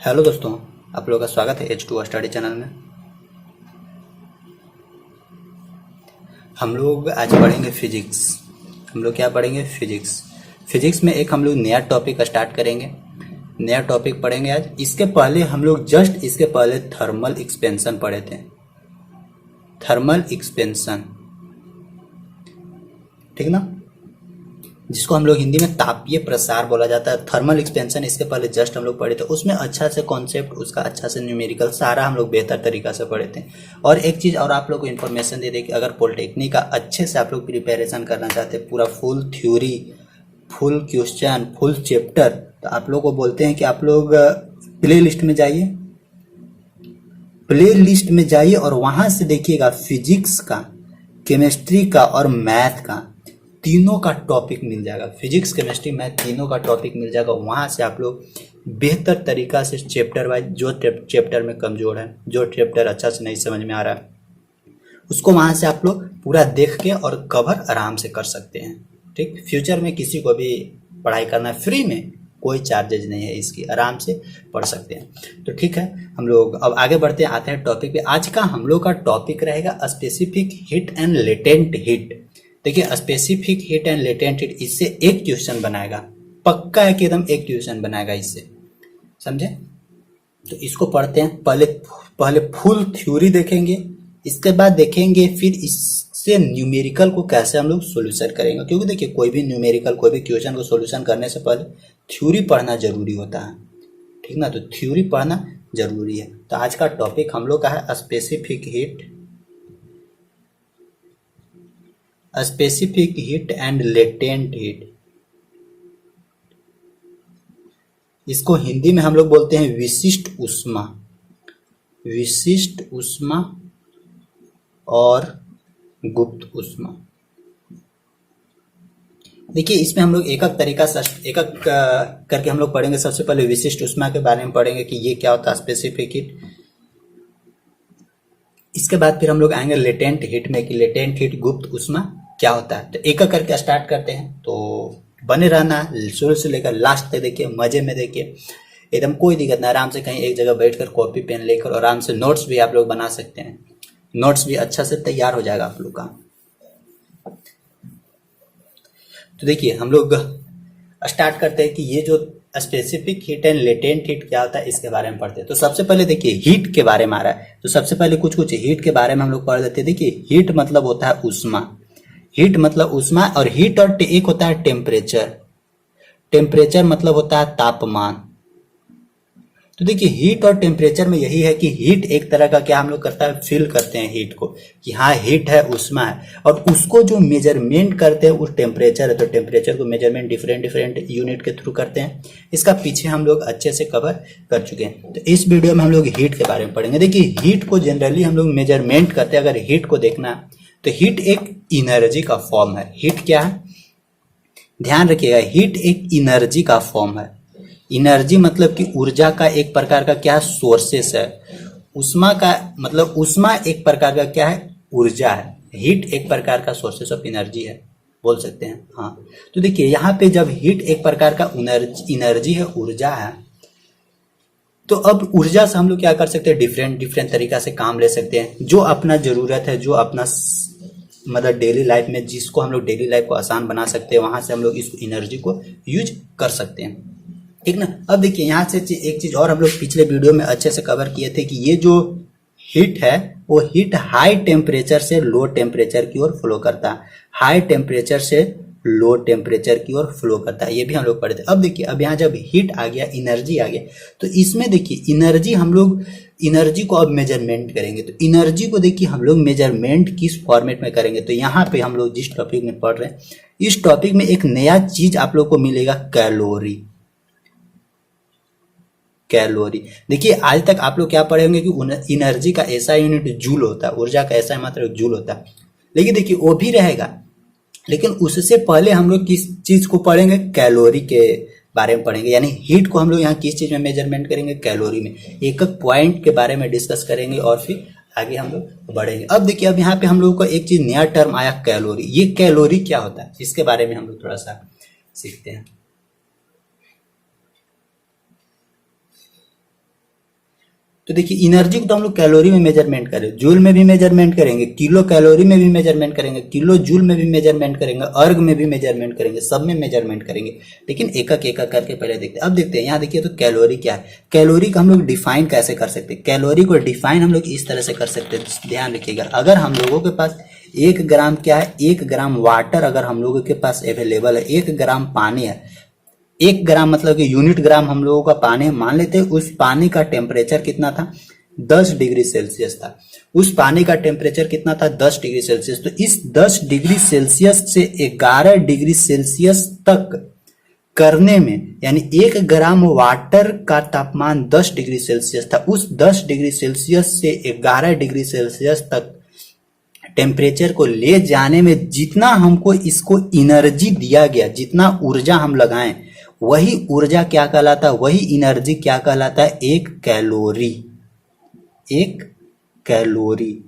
Hello दोस्तों, आप लोगों का स्वागत है H2 स्टडी चैनल में। हम लोग आज पढ़ेंगे फिजिक्स। हम लोग क्या पढ़ेंगे? फिजिक्स। फिजिक्स में एक हम लोग नया टॉपिक स्टार्ट करेंगे, नया टॉपिक पढ़ेंगे आज। इसके पहले हम लोग इसके पहले थर्मल एक्सपेंशन पढ़े थे। थर्मल एक्सपेंशन, ठीक ना, जिसको हम लोग हिंदी में तापीय प्रसार बोला जाता है। थर्मल एक्सपेंशन इसके पहले जस्ट हम लोग पढ़े थे। उसमें अच्छा से कॉन्सेप्ट, उसका अच्छा से न्यूमेरिकल सारा हम लोग बेहतर तरीका से पढ़े थे। और एक चीज़ और आप लोग को इन्फॉर्मेशन दे दें कि अगर पॉलिटेक्निक का अच्छे से आप लोग प्रिपरेशन करना चाहते हैं, पूरा full theory, full question, full chapter, तो आप लोग को बोलते हैं कि आप लोग प्ले लिस्ट में जाइए, प्ले लिस्ट में जाइए और वहाँ से देखिएगा फिजिक्स का, केमिस्ट्री का और मैथ का तीनों का टॉपिक मिल जाएगा। फिजिक्स, केमिस्ट्री, मैथ तीनों का टॉपिक मिल जाएगा। वहाँ से आप लोग बेहतर तरीका से चैप्टर वाइज, जो चैप्टर में कमजोर है, जो चैप्टर अच्छा से नहीं समझ में आ रहा है, उसको वहाँ से आप लोग पूरा देख के और कवर आराम से कर सकते हैं। ठीक, फ्यूचर में किसी को भी पढ़ाई करना फ्री में, कोई चार्जेज नहीं है इसकी, आराम से पढ़ सकते हैं। तो ठीक है, हम लोग अब आगे बढ़ते हैं, आते हैं टॉपिक पे। आज का हम लोग का टॉपिक रहेगा specific heat and latent heat. देखिए, specific heat and latent heat, इससे एक क्वेश्चन बनाएगा, पक्का है कि एकदम एक क्वेश्चन बनाएगा इससे, समझे? तो इसको पढ़ते हैं। पहले फुल थ्योरी देखेंगे, इसके बाद देखेंगे फिर इससे न्यूमेरिकल को कैसे हम लोग सोल्यूशन करेंगे। क्योंकि देखिए, कोई भी न्यूमेरिकल, कोई भी क्वेश्चन को सोल्यूशन करने से पहले थ्योरी पढ़ना जरूरी होता है, ठीक ना। तो थ्योरी पढ़ना जरूरी है। तो आज का टॉपिक हम लोग का है specific heat and latent heat. इसको हिंदी में हम लोग बोलते हैं विशिष्ट ऊष्मा, विशिष्ट ऊष्मा और गुप्त ऊष्मा। देखिए, इसमें हम लोग एक करके हम लोग पढ़ेंगे। सबसे पहले विशिष्ट ऊष्मा के बारे में पढ़ेंगे कि ये क्या होता है, स्पेसिफिक हीट। इसके बाद फिर हम लोग आएंगे लेटेंट हीट में कि लेटेंट हीट, गुप्त ऊष्मा क्या होता है। तो एक करके स्टार्ट करते हैं, तो बने रहना शुरू से लेकर लास्ट तक। देखिए, मजे में देखिए, एकदम कोई दिक्कत नहीं, आराम से कहीं एक जगह बैठकर कॉपी पेन लेकर आराम से नोट्स भी आप लोग बना सकते हैं। नोट्स भी अच्छा से तैयार हो जाएगा आप लोग का। तो देखिए, हम लोग स्टार्ट करते हैं कि ये जो specific heat and latent heat क्या होता है, इसके बारे में पढ़ते हैं। तो सबसे पहले देखिए, हीट के बारे में आ रहा है, तो सबसे पहले कुछ हीट के बारे में हम लोग पढ़ लेते हैं। देखिए, हीट मतलब होता है ऊष्मा, हीट मतलब ऊष्मा, और हीट और एक होता है टेम्परेचर। टेम्परेचर मतलब होता है तापमान। तो देखिए, हीट और टेम्परेचर में यही है कि हीट एक तरह का क्या हम लोग करता है, फील करते हैं हीट को कि हाँ हीट है, ऊष्मा है, और उसको जो मेजरमेंट करते हैं उस टेम्परेचर है। तो टेम्परेचर को मेजरमेंट डिफरेंट यूनिट के थ्रू करते हैं। इसका पीछे हम लोग अच्छे से कवर कर चुके हैं। तो इस वीडियो में हम लोग हीट के बारे में पढ़ेंगे। देखिए, हीट को जनरली हम लोग मेजरमेंट करते हैं। अगर हीट को देखना तो हीट एक एनर्जी का फॉर्म है। हीट क्या है, ध्यान रखिएगा, हीट एक एनर्जी का फॉर्म है। एनर्जी मतलब कि ऊर्जा का एक प्रकार का क्या है, सोर्सेस है। ऊष्मा का मतलब ऊष्मा एक प्रकार का क्या है, ऊर्जा है। हीट एक प्रकार का सोर्सेस ऑफ एनर्जी है, बोल सकते हैं। हाँ, तो देखिए, यहाँ पे जब हीट एक प्रकार का एनर्जी है, ऊर्जा है, तो अब ऊर्जा से हम लोग क्या कर सकते हैं, डिफरेंट तरीका से काम ले सकते हैं। जो अपना जरूरत है, जो अपना मतलब डेली लाइफ में, जिसको हम लोग डेली लाइफ को आसान बना सकते हैं, वहां से हम लोग इस एनर्जी को यूज कर सकते हैं, ठीक ना। अब देखिए, यहाँ से एक चीज और हम लोग पिछले वीडियो में अच्छे से कवर किए थे कि ये जो हीट है, वो हीट हाई टेम्परेचर से लो टेम्परेचर की ओर फ्लो करता है। हाई टेम्परेचर से लो टेम्परेचर की ओर फ्लो करता है, ये भी हम लोग पढ़े थे। अब देखिए, अब यहाँ जब हीट आ गया, एनर्जी आ गया, तो इसमें देखिए एनर्जी, हम लोग एनर्जी को अब मेजरमेंट करेंगे। तो एनर्जी को देखिए हम लोग मेजरमेंट किस फॉर्मेट में करेंगे। तो यहाँ पे हम लोग जिस टॉपिक में पढ़ रहे हैं, इस टॉपिक में एक नया चीज आप लोग को मिलेगा, कैलोरी। कैलोरी, देखिए, आज तक आप लोग क्या पढ़े होंगे कि एनर्जी का ऐसा यूनिट जूल होता है, ऊर्जा का ऐसा मात्रा जूल होता है। लेकिन देखिए, वो भी रहेगा, लेकिन उससे पहले हम लोग किस चीज को पढ़ेंगे, कैलोरी के बारे में पढ़ेंगे। यानी हीट को हम लोग यहाँ किस चीज में मेजरमेंट करेंगे, कैलोरी में। एक एक पॉइंट के बारे में डिस्कस करेंगे और फिर आगे हम लोग बढ़ेंगे। अब देखिए, अब यहाँ पे हम लोग को एक चीज नया टर्म आया, कैलोरी। ये कैलोरी क्या होता है, इसके बारे में हम लोग थोड़ा सा सीखते हैं। तो देखिए एनर्जी को तो हम लोग कैलोरी में मेजरमेंट करें, जूल में भी मेजरमेंट करेंगे, किलो कैलोरी में भी मेजरमेंट करेंगे, किलो जूल में भी मेजरमेंट करेंगे, अर्ग में भी मेजरमेंट करेंगे, सब में मेजरमेंट करेंगे। लेकिन एक एक करके पहले देखते हैं। अब देखते हैं यहाँ देखिए, तो कैलोरी क्या है, कैलोरी का हम लोग डिफाइन कैसे कर सकते हैं। कैलोरी को डिफाइन हम लोग इस तरह से कर सकते हैं, ध्यान रखिएगा। अगर हम लोगों के पास 1 ग्राम क्या है, 1 ग्राम वाटर अगर हम लोगों के पास अवेलेबल है, 1 ग्राम पानी है, 1 ग्राम मतलब कि यूनिट ग्राम हम लोगों का पानी है, मान लेते हैं उस पानी का टेम्परेचर कितना था, 10 डिग्री सेल्सियस था। उस पानी का टेम्परेचर कितना था, 10 डिग्री सेल्सियस। तो इस 10 डिग्री सेल्सियस से 11 डिग्री सेल्सियस तक करने में, यानी 1 ग्राम वाटर का तापमान 10 डिग्री सेल्सियस था, उस 10 डिग्री सेल्सियस से 11 डिग्री सेल्सियस तक टेम्परेचर को ले जाने में जितना हमको इसको एनर्जी दिया गया, जितना ऊर्जा हम लगाएं, वही ऊर्जा क्या कहलाता है, वही एनर्जी क्या कहलाता है, 1 कैलोरी। 1 कैलोरी,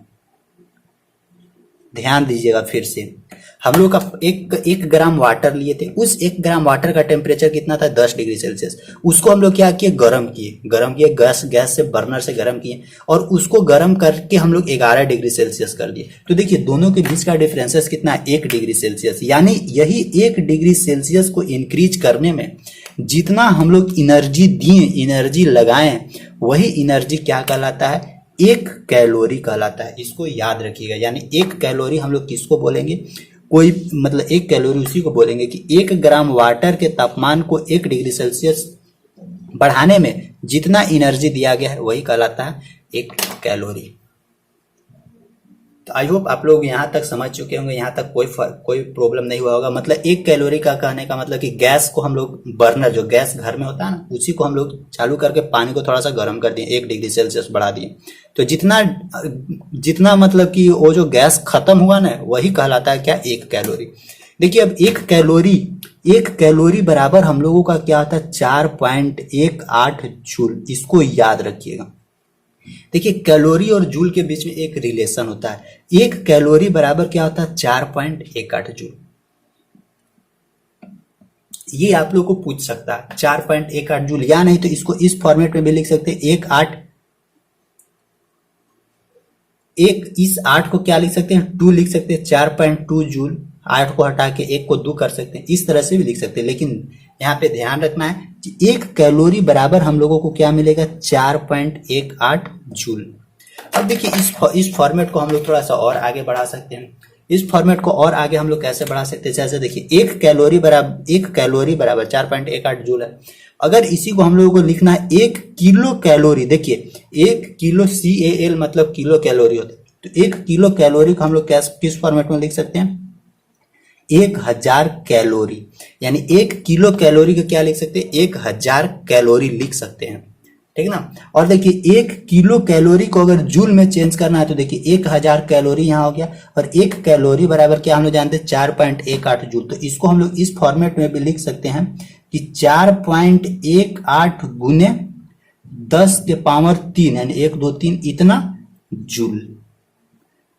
ध्यान दीजिएगा फिर से। हम लोग का एक ग्राम वाटर लिए थे, उस 1 ग्राम वाटर का टेम्परेचर कितना था, 10 डिग्री सेल्सियस। उसको हम लोग क्या किए, गर्म किए गैस से, बर्नर से गर्म किए, और उसको गर्म करके हम लोग 11 डिग्री सेल्सियस कर दिए। तो देखिए दोनों के बीच का डिफरेंसेस कितना है, 1 डिग्री सेल्सियस। यानी यही 1 डिग्री सेल्सियस को इंक्रीज करने में जितना हम लोग एनर्जी दिए, एनर्जी लगाएं, वही एनर्जी क्या कहलाता है, 1 कैलोरी कहलाता है। इसको याद रखिएगा। यानी 1 कैलोरी हम लोग किसको बोलेंगे, कोई मतलब 1 कैलोरी उसी को बोलेंगे कि 1 ग्राम वाटर के तापमान को 1 डिग्री सेल्सियस बढ़ाने में जितना एनर्जी दिया गया है वही कहलाता है 1 कैलोरी। तो आई होप आप लोग यहाँ तक समझ चुके होंगे, यहाँ तक कोई प्रॉब्लम नहीं हुआ होगा। मतलब 1 कैलोरी का कहने का मतलब कि गैस को हम लोग, बर्नर जो गैस घर में होता है ना, उसी को हम लोग चालू करके पानी को थोड़ा सा गर्म कर दिए, 1 डिग्री सेल्सियस बढ़ा दिए। तो जितना मतलब कि वो जो गैस खत्म हुआ ना, वही कहलाता है क्या, 1 कैलोरी। देखिए अब 1 कैलोरी बराबर हम लोगों का क्या होता है, 4.18 जूल। इसको याद रखिएगा। देखिए कैलोरी और जूल के बीच में एक रिलेशन होता है। 1 कैलोरी बराबर क्या होता है, 4.18 जूल। ये आप लोग को पूछ सकता है 4.18 जूल, या नहीं तो इसको इस फॉर्मेट में भी लिख सकते हैं, इस 8 को क्या लिख सकते हैं, 2 लिख सकते हैं, 4.2 जूल। 8 को हटा के 1 को 2 कर सकते हैं, इस तरह से भी लिख सकते हैं। लेकिन यहाँ पे ध्यान रखना है कि 1 कैलोरी बराबर हम लोगों को क्या मिलेगा, 4.18 जूल। अब देखिए इस फॉर्मेट को हम लोग थोड़ा सा और आगे बढ़ा सकते हैं। इस फॉर्मेट को और आगे हम लोग कैसे बढ़ा सकते हैं, जैसे देखिए 1 कैलोरी बराबर 4.18 जूल है। अगर इसी को हम लोगों को लिखना है 1 किलो कैलोरी, देखिए 1 किलो CAL मतलब किलो कैलोरी होता है। तो 1 किलो कैलोरी को हम लोग किस फॉर्मेट में लिख सकते हैं, 1000 कैलोरी। यानी 1 किलो कैलोरी को क्या लिख सकते हैं, 1000 कैलोरी लिख सकते हैं, ठीक ना। और देखिए 1 किलो कैलोरी को अगर जूल में चेंज करना है तो देखिए 1000 कैलोरी यहाँ हो गया, और 1 कैलोरी बराबर क्या हम लोग जानते हैं, 4.18 जूल। तो इसको हम लोग इस फॉर्मेट में भी लिख सकते हैं कि 4.18 गुने 10 के पावर 3, यानी 1 2 3 इतना जूल।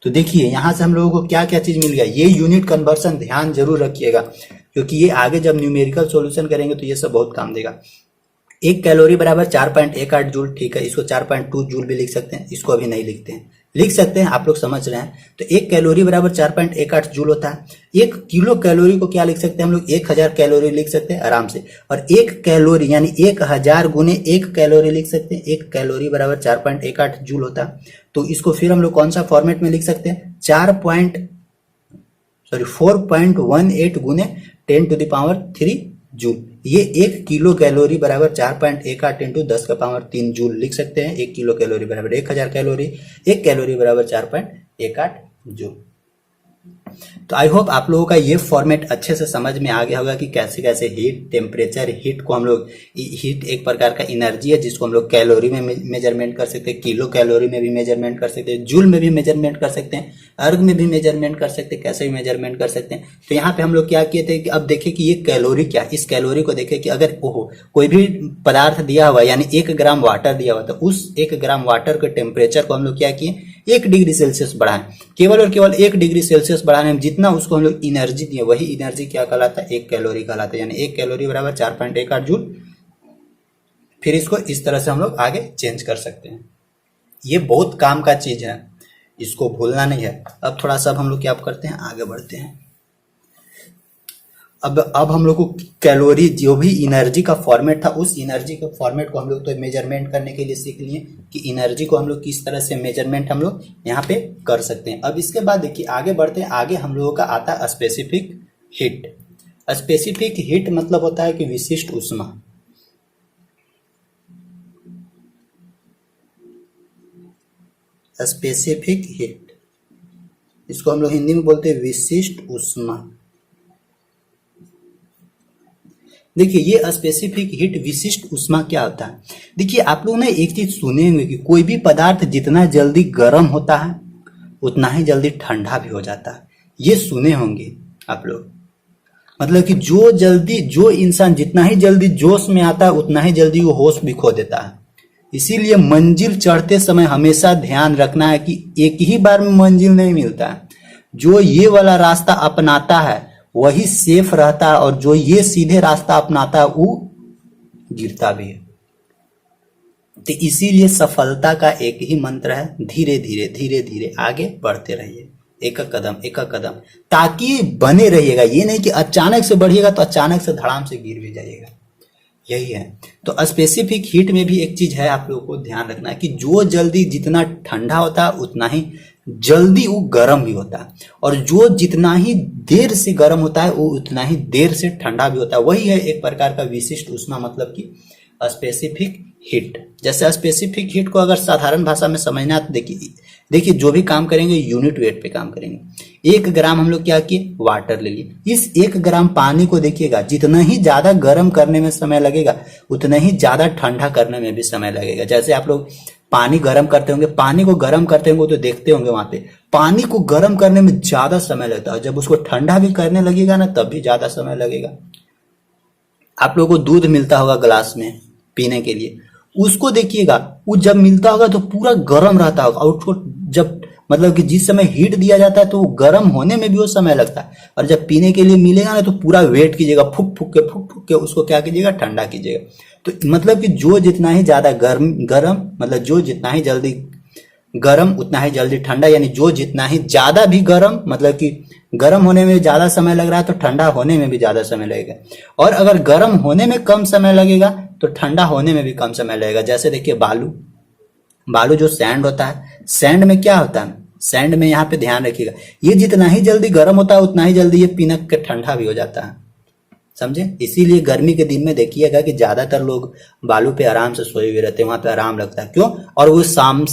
तो देखिए यहां से हम लोगों को क्या क्या चीज मिल गया, ये यूनिट कन्वर्सन ध्यान जरूर रखिएगा, क्योंकि ये आगे जब न्यूमेरिकल सॉल्यूशन करेंगे तो ये सब बहुत काम देगा। 1 कैलोरी बराबर 4.18 जूल, ठीक है। इसको 4.2 जूल भी लिख सकते हैं, इसको अभी नहीं लिखते हैं, लिख सकते हैं, आप लोग समझ रहे हैं। तो 1 कैलोरी बराबर 4.18 जूल होता है। 1 किलो कैलोरी को क्या लिख सकते हैं हम लोग, 1000 कैलोरी लिख सकते हैं आराम से। और 1 कैलोरी यानी 1000 गुने 1 कैलोरी लिख सकते हैं। 1 कैलोरी बराबर 4.18 जूल होता है। तो इसको फिर हम लोग कौन सा फॉर्मेट में लिख सकते हैं, 4.18 गुने 10⁻³ जूल। ये 1 किलो कैलोरी बराबर 4.18 इंटू 10 का पावर 3 जूल लिख सकते हैं। 1 किलो कैलोरी बराबर 1000 कैलोरी, 1 कैलोरी बराबर 4.18 जूल। तो आई होप आप लोगों का ये फॉर्मेट अच्छे से समझ में आ गया होगा कि कैसे कैसे हीट, टेम्परेचर, हीट को हम लोग, हीट एक प्रकार का एनर्जी है जिसको हम लोग कैलोरी में मेजरमेंट कर सकते हैं, किलो कैलोरी में भी मेजरमेंट कर सकते हैं, जूल में भी मेजरमेंट कर सकते हैं, अर्ग में भी मेजरमेंट कर सकते हैं, कैसे भी मेजरमेंट कर सकते हैं। तो यहाँ पे हम लोग क्या किए थे कि अब देखें कि ये कैलोरी क्या, इस कैलोरी को देखें कि अगर कोई भी पदार्थ दिया हुआ यानी 1 ग्राम वाटर दिया हुआ, तो उस 1 ग्राम वाटर के टेम्परेचर को हम लोग क्या किए, 1 डिग्री सेल्सियस बढ़ाएं। केवल और केवल 1 डिग्री सेल्सियस बढ़ाने में जितना उसको हम लोग एनर्जी दिए, वही एनर्जी क्या कहलाता है, 1 कैलोरी कहलाता है। यानी 1 कैलोरी बराबर 4.18 जूल। फिर इसको इस तरह से हम लोग आगे चेंज कर सकते हैं। ये बहुत काम का चीज है, इसको भूलना नहीं है। अब थोड़ा सा हम लोग क्या करते हैं, आगे बढ़ते हैं। अब हम लोग को कैलोरी, जो भी एनर्जी का फॉर्मेट था, उस एनर्जी के फॉर्मेट को हम लोग तो मेजरमेंट करने के लिए सीख लिए कि एनर्जी को हम लोग किस तरह से मेजरमेंट हम लोग यहाँ पे कर सकते हैं। अब इसके बाद देखिए आगे बढ़ते हैं, आगे हम लोगों का आता है स्पेसिफिक हीट। स्पेसिफिक हीट मतलब होता है कि विशिष्ट ऊष्मा। स्पेसिफिक हीट, इसको हम लोग हिंदी में बोलते हैं विशिष्ट ऊष्मा। देखिए ये स्पेसिफिक हीट, विशिष्ट ऊष्मा क्या होता है। देखिए आप लोग ने एक चीज सुने होंगे कि कोई भी पदार्थ जितना जल्दी गर्म होता है उतना ही जल्दी ठंडा भी हो जाता है। ये सुने होंगे आप लोग। मतलब कि जो इंसान जितना ही जल्दी जोश में आता है उतना ही जल्दी वो होश भी खो देता है। इसीलिए मंजिल चढ़ते समय हमेशा ध्यान रखना है कि एक ही बार में मंजिल नहीं मिलता है। जो ये वाला रास्ता अपनाता है वही सेफ रहता है, और जो ये सीधे रास्ता अपनाता है वो गिरता भी है। तो इसीलिए सफलता का एक ही मंत्र है, धीरे धीरे धीरे धीरे आगे बढ़ते रहिए, एक एक कदम, ताकि बने रहिएगा। ये नहीं कि अचानक से बढ़िएगा तो अचानक से धड़ाम से गिर भी जाइएगा। यही है। तो स्पेसिफिक हीट में भी एक चीज है आप लोगों को ध्यान रखना है कि जो जल्दी जितना ठंडा होता है उतना ही जल्दी वो गर्म भी होता है, और जो जितना ही देर से गर्म होता है वो उतना ही देर से ठंडा भी होता है। वही है एक प्रकार का विशिष्ट ऊष्मा, मतलब कि स्पेसिफिक हीट। जैसे स्पेसिफिक हीट को अगर साधारण भाषा में समझना है तो देखिए जो भी काम करेंगे यूनिट वेट पे काम करेंगे। 1 ग्राम हम लोग क्या किए, वाटर ले लिए। इस 1 ग्राम पानी को देखिएगा, जितना ही ज्यादा गर्म करने में समय लगेगा उतना ही ज्यादा ठंडा करने में भी समय लगेगा। जैसे आप लोग पानी गर्म करते होंगे, पानी को गर्म करते होंगे तो देखते होंगे वहां पे पानी को गर्म करने में ज्यादा समय लगता है, जब उसको ठंडा भी करने लगेगा ना तब भी ज्यादा समय लगेगा। आप लोगों को दूध मिलता होगा ग्लास में पीने के लिए, उसको देखिएगा वो जब मिलता होगा तो पूरा गर्म रहता होगा, और उसको जब मतलब कि जिस समय हीट दिया जाता है तो गर्म होने में भी वो समय लगता है, और जब पीने के लिए मिलेगा ना तो पूरा वेट कीजिएगा, फूक फूक के उसको क्या कीजिएगा, ठंडा कीजिएगा। तो मतलब कि जो जितना ही ज्यादा गर्म मतलब जो जितना ही जल्दी गर्म उतना ही जल्दी ठंडा, यानी जो जितना ही ज्यादा भी गर्म मतलब कि गर्म होने में ज्यादा समय लग रहा है तो ठंडा होने में भी ज्यादा समय लगेगा, और अगर गर्म होने में कम समय लगेगा तो ठंडा होने में भी कम समय लगेगा। जैसे देखिए बालू जो सैंड होता है, सैंड में क्या होता है, सैंड में यहाँ पे ध्यान रखिएगा, ये जितना ही जल्दी गर्म होता है उतना ही जल्दी ये पिनक के ठंडा भी हो जाता है, समझे। इसीलिए गर्मी के दिन में देखिएगा कि ज्यादातर लोग बालू पे आराम से सोए हुए रहते हैं, वहां पे आराम लगता है। क्यों? और वो शाम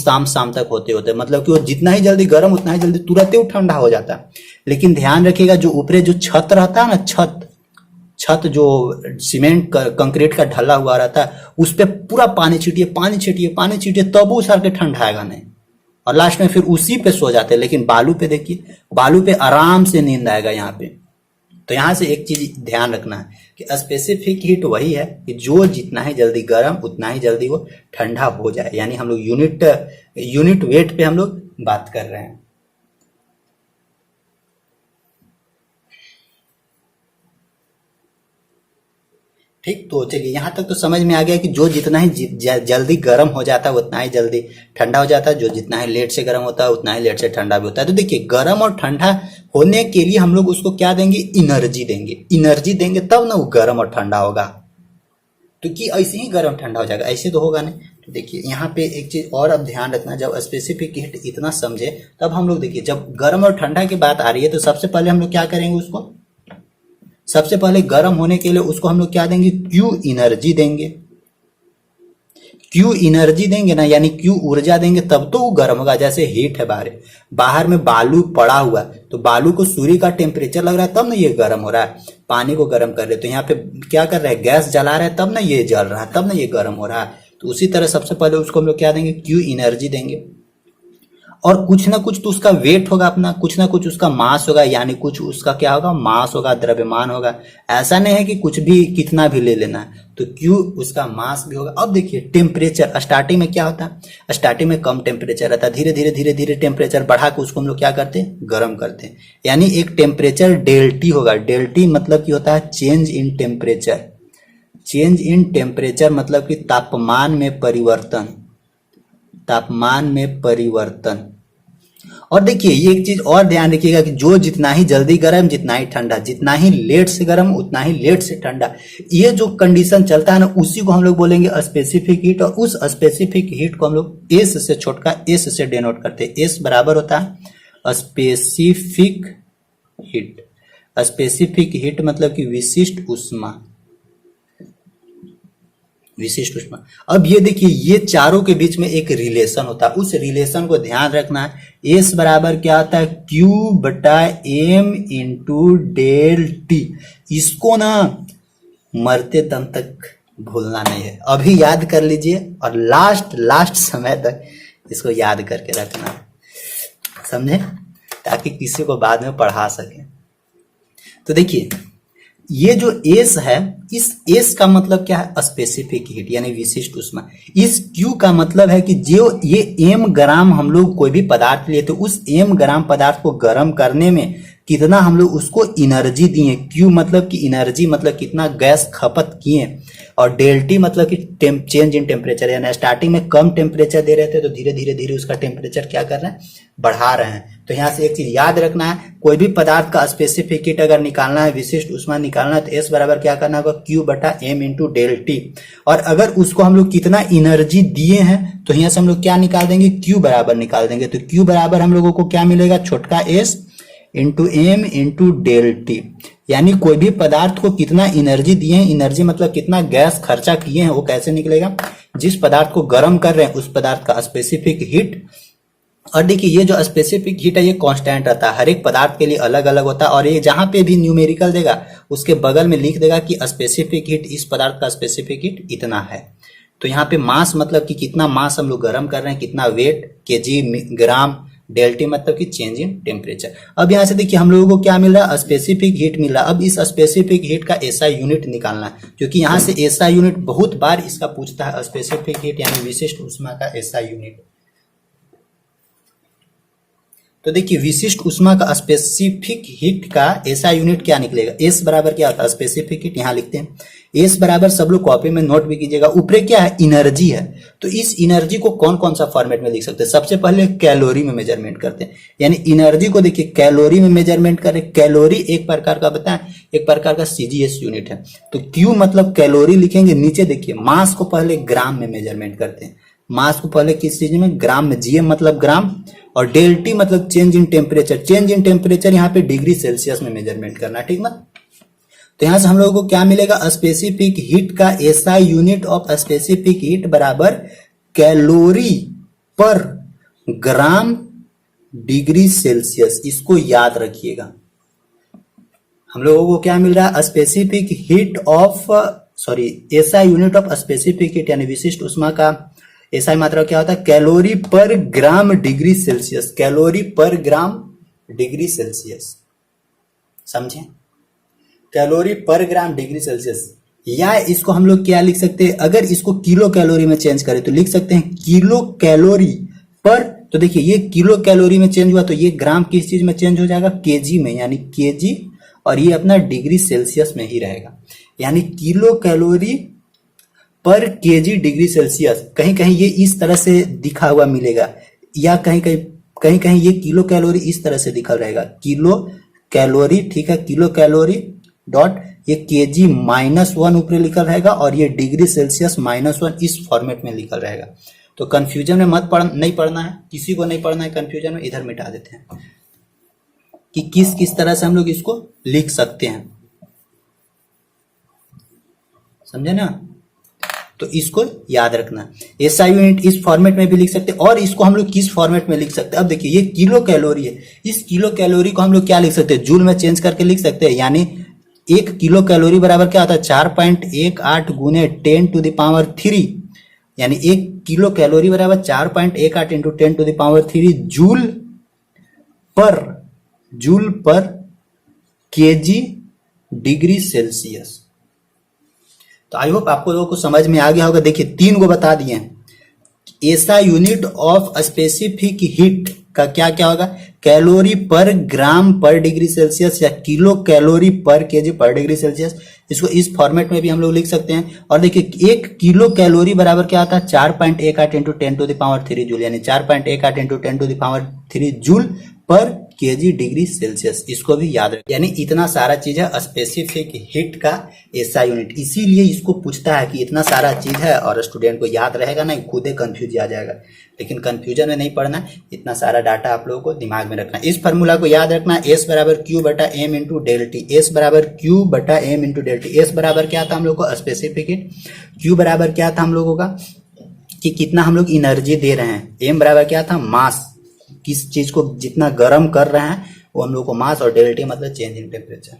तक होते मतलब कि वो जितना ही जल्दी गर्म उतना ही जल्दी तुरंत ही ठंडा हो जाता है। लेकिन ध्यान रखिएगा जो ऊपरे जो छत रहता है ना, छत जो सीमेंट कंक्रीट का ढला हुआ रहता है, उस पर पूरा पानी छीटिए तब वो सर के ठंडा आएगा नहीं, और लास्ट में फिर उसी पे सो जाते हैं। लेकिन बालू पे देखिए, बालू पे आराम से नींद आएगा यहाँ पे। तो यहाँ से एक चीज ध्यान रखना है कि स्पेसिफिक हीट वही है कि जो जितना ही जल्दी गर्म उतना ही जल्दी वो ठंडा हो जाए, यानी हम लोग यूनिट वेट पे हम लोग बात कर रहे हैं। ठीक, तो चलिए यहाँ तक तो समझ में आ गया कि जो जितना ही जल्दी गर्म हो जाता है उतना ही जल्दी ठंडा हो जाता है, जो जितना ही लेट से गर्म होता है उतना ही लेट से ठंडा भी होता है। तो देखिए गर्म और ठंडा होने के लिए हम लोग उसको क्या देंगे, एनर्जी देंगे तब ना वो गर्म और ठंडा होगा। तो कि ऐसे ही गर्म ठंडा हो जाएगा, ऐसे तो होगा नहीं। तो देखिए यहाँ पे एक चीज और अब ध्यान रखना, जब स्पेसिफिक हीट इतना समझे तब हम लोग देखिए जब गर्म और ठंडा की बात आ रही है तो सबसे पहले हम लोग क्या करेंगे, उसको सबसे पहले गर्म होने के लिए उसको हम लोग क्या देंगे, क्यू एनर्जी देंगे ना, यानी क्यू ऊर्जा देंगे तब तो वो गर्म होगा। जैसे हीट है बाहर में बालू पड़ा हुआ, तो बालू को सूर्य का टेम्परेचर लग रहा है तब ना ये गर्म हो रहा है। पानी को गर्म कर रहे तो यहाँ पे क्या कर रहे हैं, गैस जला रहे हैं तब ना ये जल रहा है, तब ना ये गर्म हो रहा है। तो उसी तरह सबसे पहले उसको हम लोग क्या देंगे, क्यू एनर्जी देंगे, और कुछ ना कुछ तो उसका वेट होगा अपना, कुछ ना कुछ उसका मास होगा, यानी कुछ उसका क्या होगा, मास होगा, द्रव्यमान होगा। ऐसा नहीं है कि कुछ भी कितना भी ले लेना है, तो क्यू उसका मास भी होगा। अब देखिए टेम्परेचर, स्टार्टिंग में क्या होता है, स्टार्टिंग में कम टेम्परेचर रहता है, धीरे धीरे टेम्परेचर बढ़ा के उसको हम लोग क्या करते हैं, गर्म करते हैं। यानी एक टेम्परेचर डेल्टी होगा, डेल्टी मतलब की होता है चेंज इन टेम्परेचर मतलब कि तापमान में परिवर्तन। तापमान में परिवर्तन। और देखिए ये एक चीज और ध्यान रखिएगा कि जो जितना ही जल्दी गर्म जितना ही ठंडा, जितना ही लेट से गर्म उतना ही लेट से ठंडा, ये जो कंडीशन चलता है ना उसी को हम लोग बोलेंगे स्पेसिफिक हीट। और उस स्पेसिफिक हीट को हम लोग एस से छोटका एस से डिनोट करते हैं। एस बराबर होता है स्पेसिफिक हीट। स्पेसिफिक हीट मतलब कि विशिष्ट ऊष्मा, विशिष्ट ऊष्मा। अब ये देखिए ये चारों के बीच में एक रिलेशन होता है, उस रिलेशन को ध्यान रखना है। एस बराबर क्या होता है Q बटा एम इंटू डेल टी। इसको ना मरते दम तक भूलना नहीं है, अभी याद कर लीजिए और लास्ट समय तक इसको याद करके रखना है, समझे, ताकि किसी को बाद में पढ़ा सके। तो देखिए ये जो एस है, इस एस का मतलब क्या है स्पेसिफिक हीट यानी विशिष्ट ऊष्मा। इस क्यू का मतलब है कि जो ये एम ग्राम हम लोग कोई भी पदार्थ लिए तो उस एम ग्राम पदार्थ को गर्म करने में कितना हम लोग उसको एनर्जी दिए। क्यू मतलब कि एनर्जी मतलब कितना गैस खपत किए, और डेल टी मतलब कि चेंज इन टेम्परेचर, यानी स्टार्टिंग में कम टेम्परेचर दे रहे थे तो धीरे धीरे उसका टेम्परेचर क्या कर रहे हैं बढ़ा रहे हैं। तो यहाँ से एक चीज याद रखना है, कोई भी पदार्थ का स्पेसिफिक हीट अगर निकालना है, विशिष्ट ऊष्मा निकालना है, तो एस बराबर क्या करना होगा क्यू बटा एम इंटू डेल टी। और अगर उसको हम लोग कितना एनर्जी दिए हैं तो यहाँ से हम लोग क्या निकाल देंगे क्यू बराबर निकाल देंगे। तो क्यू बराबर हम लोगों को क्या मिलेगा छोटका S into M into del T, यानी कोई भी पदार्थ को कितना एनर्जी दिए हैं, एनर्जी मतलब कितना गैस खर्चा किए हैं, वो कैसे निकलेगा जिस पदार्थ को गर्म कर रहे हैं उस पदार्थ का स्पेसिफिक हीट। और देखिए ये जो स्पेसिफिक हीट है ये कांस्टेंट रहता है, हर एक पदार्थ के लिए अलग अलग होता है। और ये जहां पे भी न्यूमेरिकल देगा उसके बगल में लिख देगा कि स्पेसिफिक हीट, इस पदार्थ का स्पेसिफिक हीट इतना है। तो यहाँ पे मास मतलब कि कितना मास हम लोग गर्म कर रहे हैं, कितना वेट केजी ग्राम, डेल टी मतलब कि चेंज इन टेम्परेचर। अब यहाँ से देखिए हम लोगों को क्या मिल रहा है स्पेसिफिक हीट मिल रहा है। अब इस स्पेसिफिक हीट का एसआई यूनिट निकालना है, क्योंकि यहाँ से एसआई यूनिट बहुत बार इसका पूछता है, स्पेसिफिक हीट यानी विशिष्ट ऊष्मा का एसआई यूनिट। तो देखिए विशिष्ट ऊष्मा का स्पेसिफिक हीट का एसआई यूनिट क्या निकलेगा, एस बराबर क्या होता है स्पेसिफिक हीट, यहाँ लिखते हैं एस बराबर, सब लोग कॉपी में नोट भी कीजिएगा, ऊपर क्या है एनर्जी है। तो इस एनर्जी को कौन कौन सा फॉर्मेट में लिख सकते हैं, सबसे पहले कैलोरी में मेजरमेंट करते हैं, यानी एनर्जी को देखिए कैलोरी में मेजरमेंट करें। कैलोरी एक प्रकार का बताएं, एक प्रकार का सीजीएस यूनिट है। तो क्यू मतलब कैलोरी लिखेंगे, नीचे देखिए मास को पहले ग्राम में मेजरमेंट करते हैं, मास को पहले किस चीज में ग्राम में, जीएम मतलब ग्राम, और डेल टी मतलब change in temperature, change in temperature यहाँ पे डिग्री सेल्सियस में मेजरमेंट करना, ठीक ना। तो यहां से हम लोगों को क्या मिलेगा स्पेसिफिक हीट का SI unit of specific heat बराबर कैलोरी पर ग्राम डिग्री सेल्सियस। इसको याद रखिएगा, हम लोगों को क्या मिल रहा है specific heat of SI unit of specific heat यानी विशिष्ट ऊष्मा का एसआई मात्रा क्या होता है कैलोरी पर ग्राम डिग्री सेल्सियस, कैलोरी पर ग्राम डिग्री सेल्सियस, समझे, कैलोरी पर ग्राम डिग्री सेल्सियस। या इसको हम लोग क्या लिख सकते हैं, अगर इसको किलो कैलोरी में चेंज करें तो लिख सकते हैं किलो कैलोरी पर। तो देखिए ये किलो कैलोरी में चेंज हुआ तो ये ग्राम किस चीज में चेंज हो जाएगा केजी में, यानी केजी, और ये अपना डिग्री सेल्सियस में ही रहेगा, यानी किलो कैलोरी पर केजी डिग्री सेल्सियस। कहीं कहीं ये इस तरह से दिखा हुआ मिलेगा, या कहीं कहीं ये किलो कैलोरी इस तरह से दिखा रहेगा किलो कैलोरी, ठीक है, किलो कैलोरी डॉट ये केजी -1 ऊपर लिखा रहेगा, और ये डिग्री सेल्सियस -1 इस फॉर्मेट में लिखा रहेगा। तो कंफ्यूजन में नहीं पढ़ना है, किसी को नहीं पढ़ना है कंफ्यूजन में, इधर मिटा देते हैं कि किस किस तरह से हम लोग इसको लिख सकते हैं, समझे ना। तो इसको याद रखना, एसआई यूनिट इस फॉर्मेट में भी लिख सकते हैं, और इसको हम लोग किस फॉर्मेट में लिख सकते हैं। अब देखिए ये किलो कैलोरी है, इस किलो कैलोरी को हम लोग क्या लिख सकते हैं जूल में चेंज करके लिख सकते हैं, यानी 1 किलो कैलोरी बराबर क्या होता है 4.18 गुने 10⁻3, यानी 1 किलो कैलोरी बराबर 4.18 इंटू 10⁻3 जूल पर केजी डिग्री सेल्सियस। तो आई होप आपको लोगों को समझ में आ गया होगा। देखिए 3 को बता दिए हैं, SI unit of specific heat का क्या क्या होगा कैलोरी पर ग्राम पर डिग्री सेल्सियस या किलो कैलोरी पर केजी पर डिग्री सेल्सियस, इसको इस फॉर्मेट में भी हम लोग लिख सकते हैं। और देखिए 1 किलो कैलोरी बराबर क्या होता है 4.18 इंटू 10⁻³ जूल, यानी 4.18 इंटू 10⁻³ जूल पर केजी डिग्री सेल्सियस, इसको भी याद रखें। यानी इतना सारा चीज है स्पेसिफिक हीट का एसआई यूनिट, इसीलिए इसको पूछता है कि इतना सारा चीज है और स्टूडेंट को याद रहेगा नहीं, खुद ही कंफ्यूज आ जाएगा। लेकिन कंफ्यूजन में नहीं पड़ना, इतना सारा डाटा आप लोगों को दिमाग में रखना। इस फार्मूला को याद रखना, एस बराबर क्यू बटा M into del T, S बराबर क्यू बटा M into del T. S बराबर क्या था हम लोग को स्पेसिफिक हीट, क्यू बराबर क्या था हम लोगों का कि कितना हम लोग एनर्जी दे रहे हैं, एम बराबर क्या था मास, किस चीज को जितना गर्म कर रहे हैं वो हम लोग को मास, और डेल्टा मतलब चेंज इन टेम्परेचर।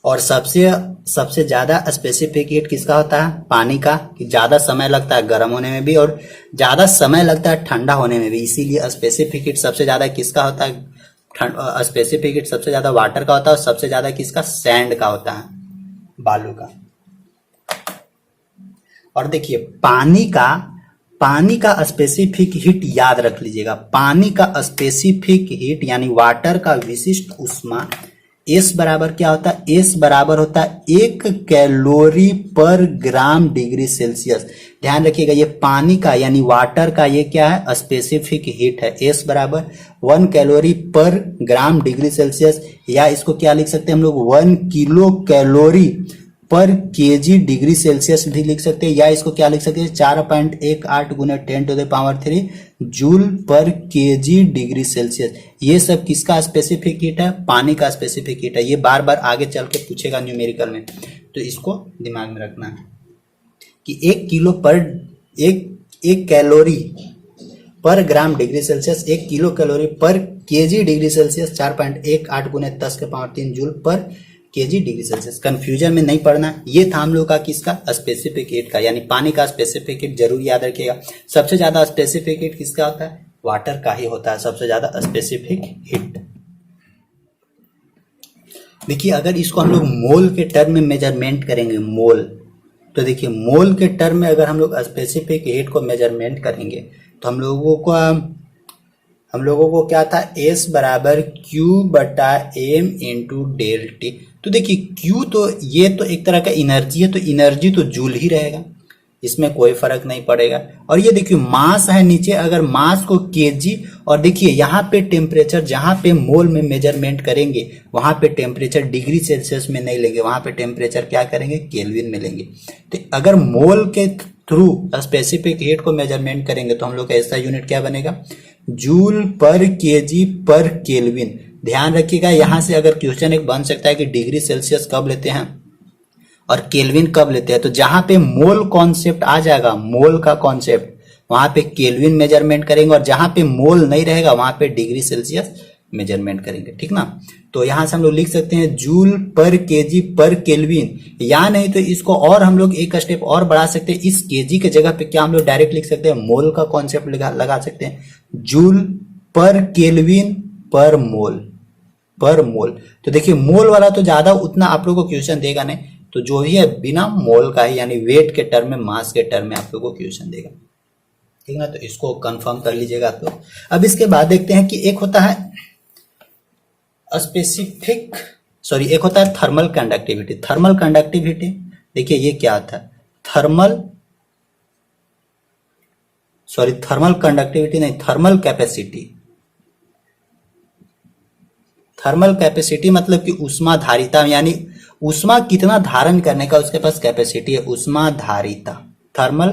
और सबसे ज्यादा स्पेसिफिक हीट किसका होता है, पानी का, कि ज्यादा समय लगता है गर्म होने में भी और ज्यादा समय लगता है ठंडा होने में भी, इसीलिए स्पेसिफिक हीट सबसे ज्यादा किसका होता है, स्पेसिफिक हीट सबसे ज्यादा वाटर का होता है और सबसे ज्यादा किसका, सैंड का होता है, बालू का। और देखिए पानी का स्पेसिफिक हीट याद रख लीजिएगा, पानी का स्पेसिफिक हीट यानी वाटर का विशिष्ट उष्मा एस बराबर क्या होता है, एस बराबर होता है 1 कैलोरी पर ग्राम डिग्री सेल्सियस। ध्यान रखिएगा ये पानी का यानी वाटर का ये क्या है, स्पेसिफिक हीट है, एस बराबर 1 कैलोरी पर ग्राम डिग्री सेल्सियस, या इसको क्या लिख सकते हैं हम लोग 1 किलो कैलोरी पर केजी डिग्री सेल्सियस भी लिख सकते हैं, या इसको क्या लिख सकते हैं 4.18 गुने 10⁻³ जूल पर केजी डिग्री सेल्सियस। ये सब किसका स्पेसिफिक हीट है, पानी का स्पेसिफिक हीट है। ये बार बार आगे चल के पूछेगा न्यूमेरिकल में, तो इसको दिमाग में रखना है कि 1 किलो पर एक कैलोरी पर gram degree Celsius, 1 kilo calorie पर केजी डिग्री सेल्सियस 4.18 गुने 10⁻³ जूल पर केजी डिग्री सेल्सियस। कंफ्यूजन में नहीं पड़ना। ये था हम लोग का किसका, स्पेसिफिक हीट का, यानी पानी का स्पेसिफिक हीट जरूर याद रखिएगा। सबसे ज्यादा स्पेसिफिक हीट किसका होता है, वाटर का ही होता है सबसे ज्यादा स्पेसिफिक हीट। देखिए अगर इसको हम लोग मोल के टर्म में मेजरमेंट करेंगे, मोल, तो देखिए मोल के टर्म में अगर हम लोग स्पेसिफिक हीट को मेजरमेंट करेंगे तो हम लोगों को क्या था, एस बराबर क्यू बटा एम इंटू डेल टी। तो देखिए क्यू तो ये तो एक तरह का एनर्जी है, तो एनर्जी तो जूल ही रहेगा, इसमें कोई फर्क नहीं पड़ेगा। और ये देखिए मास है नीचे, अगर मास को केजी, और देखिए यहाँ पे टेम्परेचर जहाँ पे मोल में मेजरमेंट करेंगे वहां पे टेम्परेचर डिग्री सेल्सियस में नहीं लेंगे, वहां पे टेम्परेचर क्या करेंगे, केल्विन में लेंगे। तो अगर मोल के थ्रू स्पेसिफिक हीट को मेजरमेंट करेंगे तो हम लोग का ऐसा यूनिट क्या बनेगा, जूल पर केजी पर केल्विन। ध्यान रखिएगा यहाँ से अगर क्वेश्चन एक बन सकता है कि डिग्री सेल्सियस कब लेते हैं और केल्विन कब लेते हैं, तो जहां पे मोल कॉन्सेप्ट आ जाएगा, मोल का कॉन्सेप्ट, वहां पे केल्विन मेजरमेंट करेंगे, और जहां पे मोल नहीं रहेगा वहां पे डिग्री सेल्सियस मेजरमेंट करेंगे, ठीक ना। तो यहां से हम लोग लिख सकते हैं जूल पर केजी पर केल्विन, या नहीं तो इसको और हम लोग एक स्टेप और बढ़ा सकते हैं, इस केजी के जगह पे क्या हम लोग डायरेक्ट लिख सकते हैं, मोल का कॉन्सेप्ट लगा सकते हैं, जूल पर केल्विन पर मोल, पर मोल। तो देखिए मोल वाला तो ज्यादा उतना आप लोगों को क्वेश्चन देगा नहीं, तो जो भी है बिना मोल का ही यानी वेट के टर्म में, मास के टर्म में आप लोगों को क्वेश्चन देगा, ठीक ना। तो इसको कंफर्म कर लीजिएगा आप लोग। अब इसके बाद देखते हैं कि एक होता है एक होता है थर्मल कंडक्टिविटी। थर्मल कंडक्टिविटी देखिए ये क्या होता है, थर्मल कंडक्टिविटी नहीं, थर्मल कैपेसिटी। थर्मल कैपेसिटी मतलब कि उष्मा धारिता, यानी उष्मा कितना धारण करने का उसके पास कैपेसिटी है, उष्मा धारिता, थर्मल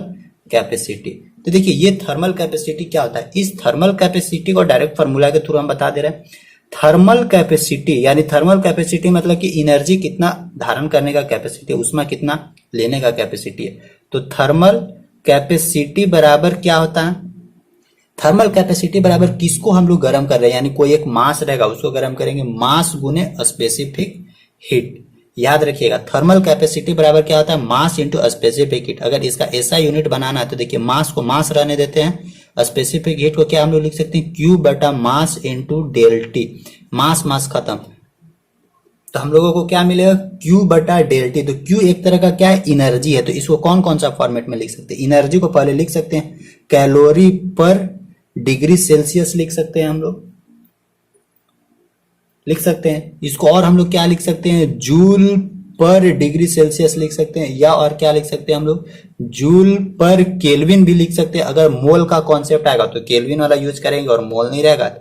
कैपेसिटी। तो देखिए ये थर्मल कैपेसिटी क्या होता है, इस थर्मल कैपेसिटी को डायरेक्ट फार्मूला के थ्रू हम बता दे रहे हैं। थर्मल कैपेसिटी यानी थर्मल कैपेसिटी मतलब कि एनर्जी कितना धारण करने का कैपेसिटी है, उष्मा कितना लेने का कैपेसिटी है। तो थर्मल कैपेसिटी बराबर क्या होता है, थर्मल कैपेसिटी बराबर किसको हम लोग गर्म कर रहे हैं, यानी कोई एक मास रहेगा उसको गर्म करेंगे, मास गुने स्पेसिफिक हीट। याद रखिएगा थर्मल कैपेसिटी बराबर क्या होता है, मास इंटू स्पेसिफिक हीट। अगर इसका ऐसा यूनिट बनाना है तो देखिए मास को मास रहने देते हैं, स्पेसिफिक हीट को क्या हम लोग लिख सकते हैं, क्यू बटा मास इंटू डेल टी। मास खत्म, तो हम लोगों को क्या मिलेगा, Q बटा डेल टी। तो Q एक तरह का क्या है, एनर्जी है। तो इसको कौन कौन सा फॉर्मेट में लिख सकते हैं, एनर्जी को पहले लिख सकते हैं कैलोरी पर डिग्री सेल्सियस लिख सकते हैं, हम लोग लिख सकते हैं इसको। और हम लोग क्या लिख सकते हैं, जूल पर डिग्री सेल्सियस लिख सकते हैं, या और क्या लिख सकते हैं हम लोग, जूल पर केल्विन भी लिख सकते हैं। अगर मोल का कॉन्सेप्ट आएगा तो केल्विन वाला यूज करेंगे, और मोल नहीं रहेगा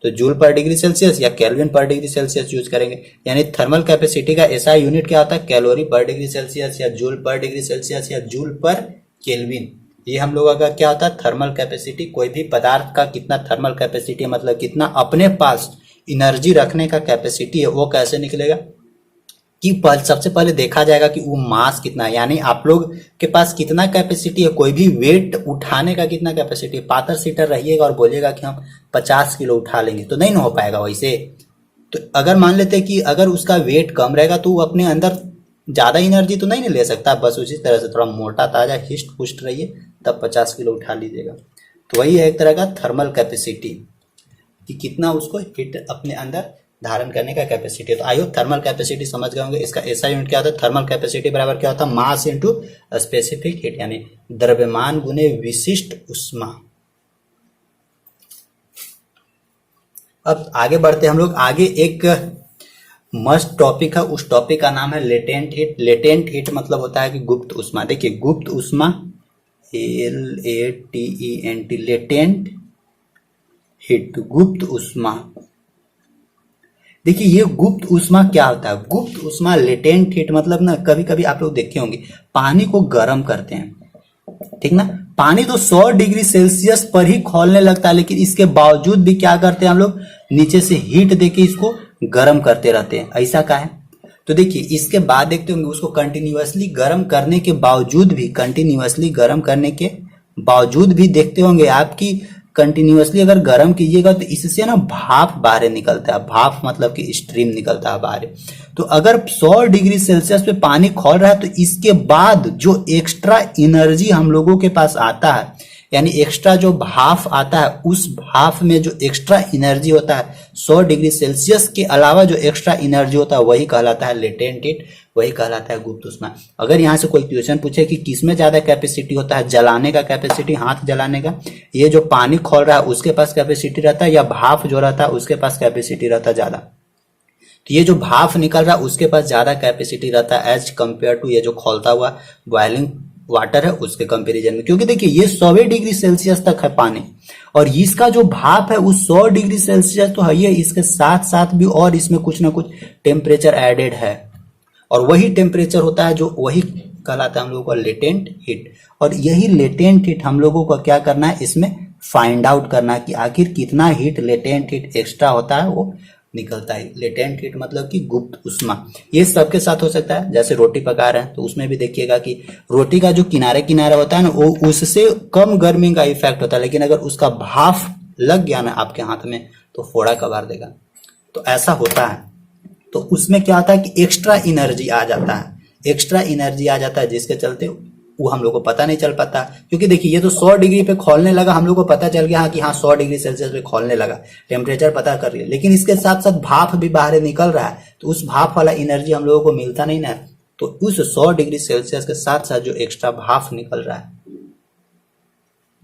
तो जूल पर डिग्री सेल्सियस या केल्विन पर डिग्री सेल्सियस यूज करेंगे। यानी थर्मल कैपेसिटी का ऐसा यूनिट क्या होता है, कैलोरी पर डिग्री सेल्सियस या जूल पर डिग्री सेल्सियस या जूल पर केल्विन। ये हम लोगों का क्या होता है, थर्मल कैपेसिटी। कोई भी पदार्थ का कितना थर्मल कैपेसिटी मतलब कितना अपने पास एनर्जी रखने का कैपेसिटी है, वो कैसे निकलेगा कि सबसे पहले देखा जाएगा कि वो मास कितना है, यानी आप लोग के पास कितना कैपेसिटी है, कोई भी वेट उठाने का कितना कैपेसिटी है। पातर सीटर रहिएगा और बोलिएगा कि हम 50 किलो उठा लेंगे तो नहीं ना हो पाएगा वैसे। तो अगर मान लेते हैं कि अगर उसका वेट कम रहेगा तो वो अपने अंदर ज्यादा एनर्जी तो नहीं ले सकता। बस उसी तरह से थोड़ा मोटा ताजा हिस्ट पुष्ट रहिए तब 50 किलो उठा लीजिएगा। तो वही है एक तरह का थर्मल कैपेसिटी कि कितना उसको हीट अपने अंदर धारण करने का कैपेसिटी है। तो आई होप थर्मल कैपेसिटी समझ गए होंगे। इसका ऐसा यूनिट क्या होता है, थर्मल कैपेसिटी बराबर क्या होता है, मास इनटू स्पेसिफिक हीट, यानी द्रव्यमान गुने विशिष्ट उष्मा। अब आगे बढ़ते हैं हम लोग। आगे एक मस्ट टॉपिक है, उस टॉपिक का नाम है लेटेंट हीट। लेटेंट हीट मतलब होता है कि गुप्त उष्मा। देखिए गुप्त उष्मा, LATENT, लेटेंट हीट, गुप्त उष्मा। देखिए ये गुप्त उष्मा क्या होता है, गुप्त उष्मा लेटेंट हीट मतलब ना, कभी कभी आप लोग देखे होंगे पानी को गर्म करते हैं, ठीक ना। पानी तो 100 डिग्री सेल्सियस पर ही खौलने लगता है, लेकिन इसके बावजूद भी क्या करते हैं हम लोग, नीचे से हीट देके इसको गर्म करते रहते हैं। ऐसा का है, तो देखिए इसके बाद देखते होंगे उसको कंटिन्यूअसली गर्म करने के बावजूद भी, कंटिन्यूअसली गर्म करने के बावजूद भी देखते होंगे आपकी कंटिन्यूअसली अगर गर्म कीजिएगा तो इससे ना भाप बाहर निकलता है। भाप मतलब कि स्ट्रीम निकलता है बाहर। तो अगर 100 डिग्री सेल्सियस पे पानी खौल रहा है तो इसके बाद जो एक्स्ट्रा एनर्जी हम लोगों के पास आता है, यानी एक्स्ट्रा जो भाप आता है, उस भाप में जो एक्स्ट्रा एनर्जी होता है 100 डिग्री सेल्सियस के अलावा जो एक्स्ट्रा एनर्जी होता है वही कहलाता है लेटेंट हीट, वही कहलाता है गुप्त उष्मा। अगर यहाँ से कोई क्वेश्चन पूछे कि किसमें ज्यादा कैपेसिटी होता है, जलाने का कैपेसिटी, हाथ जलाने का, ये जो पानी खोल रहा है उसके पास कैपेसिटी रहता है, या भाप जो रहता है उसके पास कैपेसिटी रहता है ज्यादा। तो ये जो भाप निकल रहा है उसके पास ज्यादा कैपेसिटी रहता है एज कंपेयर टू ये जो खोलता हुआ बॉइलिंग वाटर है उसके कंपैरिजन में। क्योंकि देखिए ये 100 डिग्री सेल्सियस तक है पानी, और इसका जो भाप है उस 100 डिग्री सेल्सियस तो है ही, इसके साथ साथ भी और इसमें कुछ ना कुछ टेम्परेचर एडेड है, और वही टेम्परेचर होता है जो वही कहलाता है हम लोगों का लेटेंट हीट। और यही लेटेंट हीट हम लोगों को क्या करना है, इसमें फाइंड आउट करना है कि आखिर कितना हीट, लेटेंट हीट एक्स्ट्रा होता है वो निकलता है। लेटेंट हीट मतलब कि गुप्त उष्मा। ये सबके साथ हो सकता है, जैसे रोटी पका रहे हैं तो उसमें भी देखिएगा कि रोटी का जो किनारे किनारे होता है ना, वो उससे कम गर्मी का इफेक्ट होता है, लेकिन अगर उसका भाप लग गया ना आपके हाथ में तो फोड़ा कबार देगा। तो ऐसा होता है। तो उसमें क्या होता है कि एक्स्ट्रा एनर्जी आ जाता है, एक्स्ट्रा एनर्जी आ जाता है, जिसके चलते वो हम लोग को पता नहीं चल पाता। क्योंकि देखिए ये तो 100 डिग्री पे खोलने लगा, हम लोग को पता चल गया कि हाँ 100 डिग्री सेल्सियस पे खोलने लगा, टेम्परेचर पता कर लिया, लेकिन इसके साथ साथ भाप भी बाहर निकल रहा है, तो उस भाप वाला एनर्जी हम लोगों को मिलता नहीं ना। तो उस 100 डिग्री सेल्सियस के साथ साथ जो एक्स्ट्रा भाप निकल रहा है,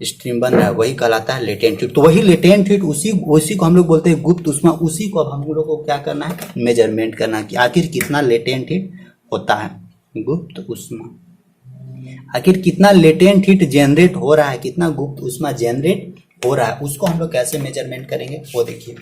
स्ट्रीम बन रहा है, वही कहलाता है लेटेंट हीट। तो वही लेटेंट हीट उसी को हम लोग बोलते हैं गुप्त उष्मा। उसी को अब हम लोग को क्या करना है, मेजरमेंट करना है कि आखिर कितना लेटेंट हीट होता है, गुप्त उष्मा। आखिर कितना लेटेंट हीट जनरेट हो रहा है, कितना गुप्त उष्मा जनरेट हो रहा है, उसको हम लोग कैसे मेजरमेंट करेंगे वो देखिए।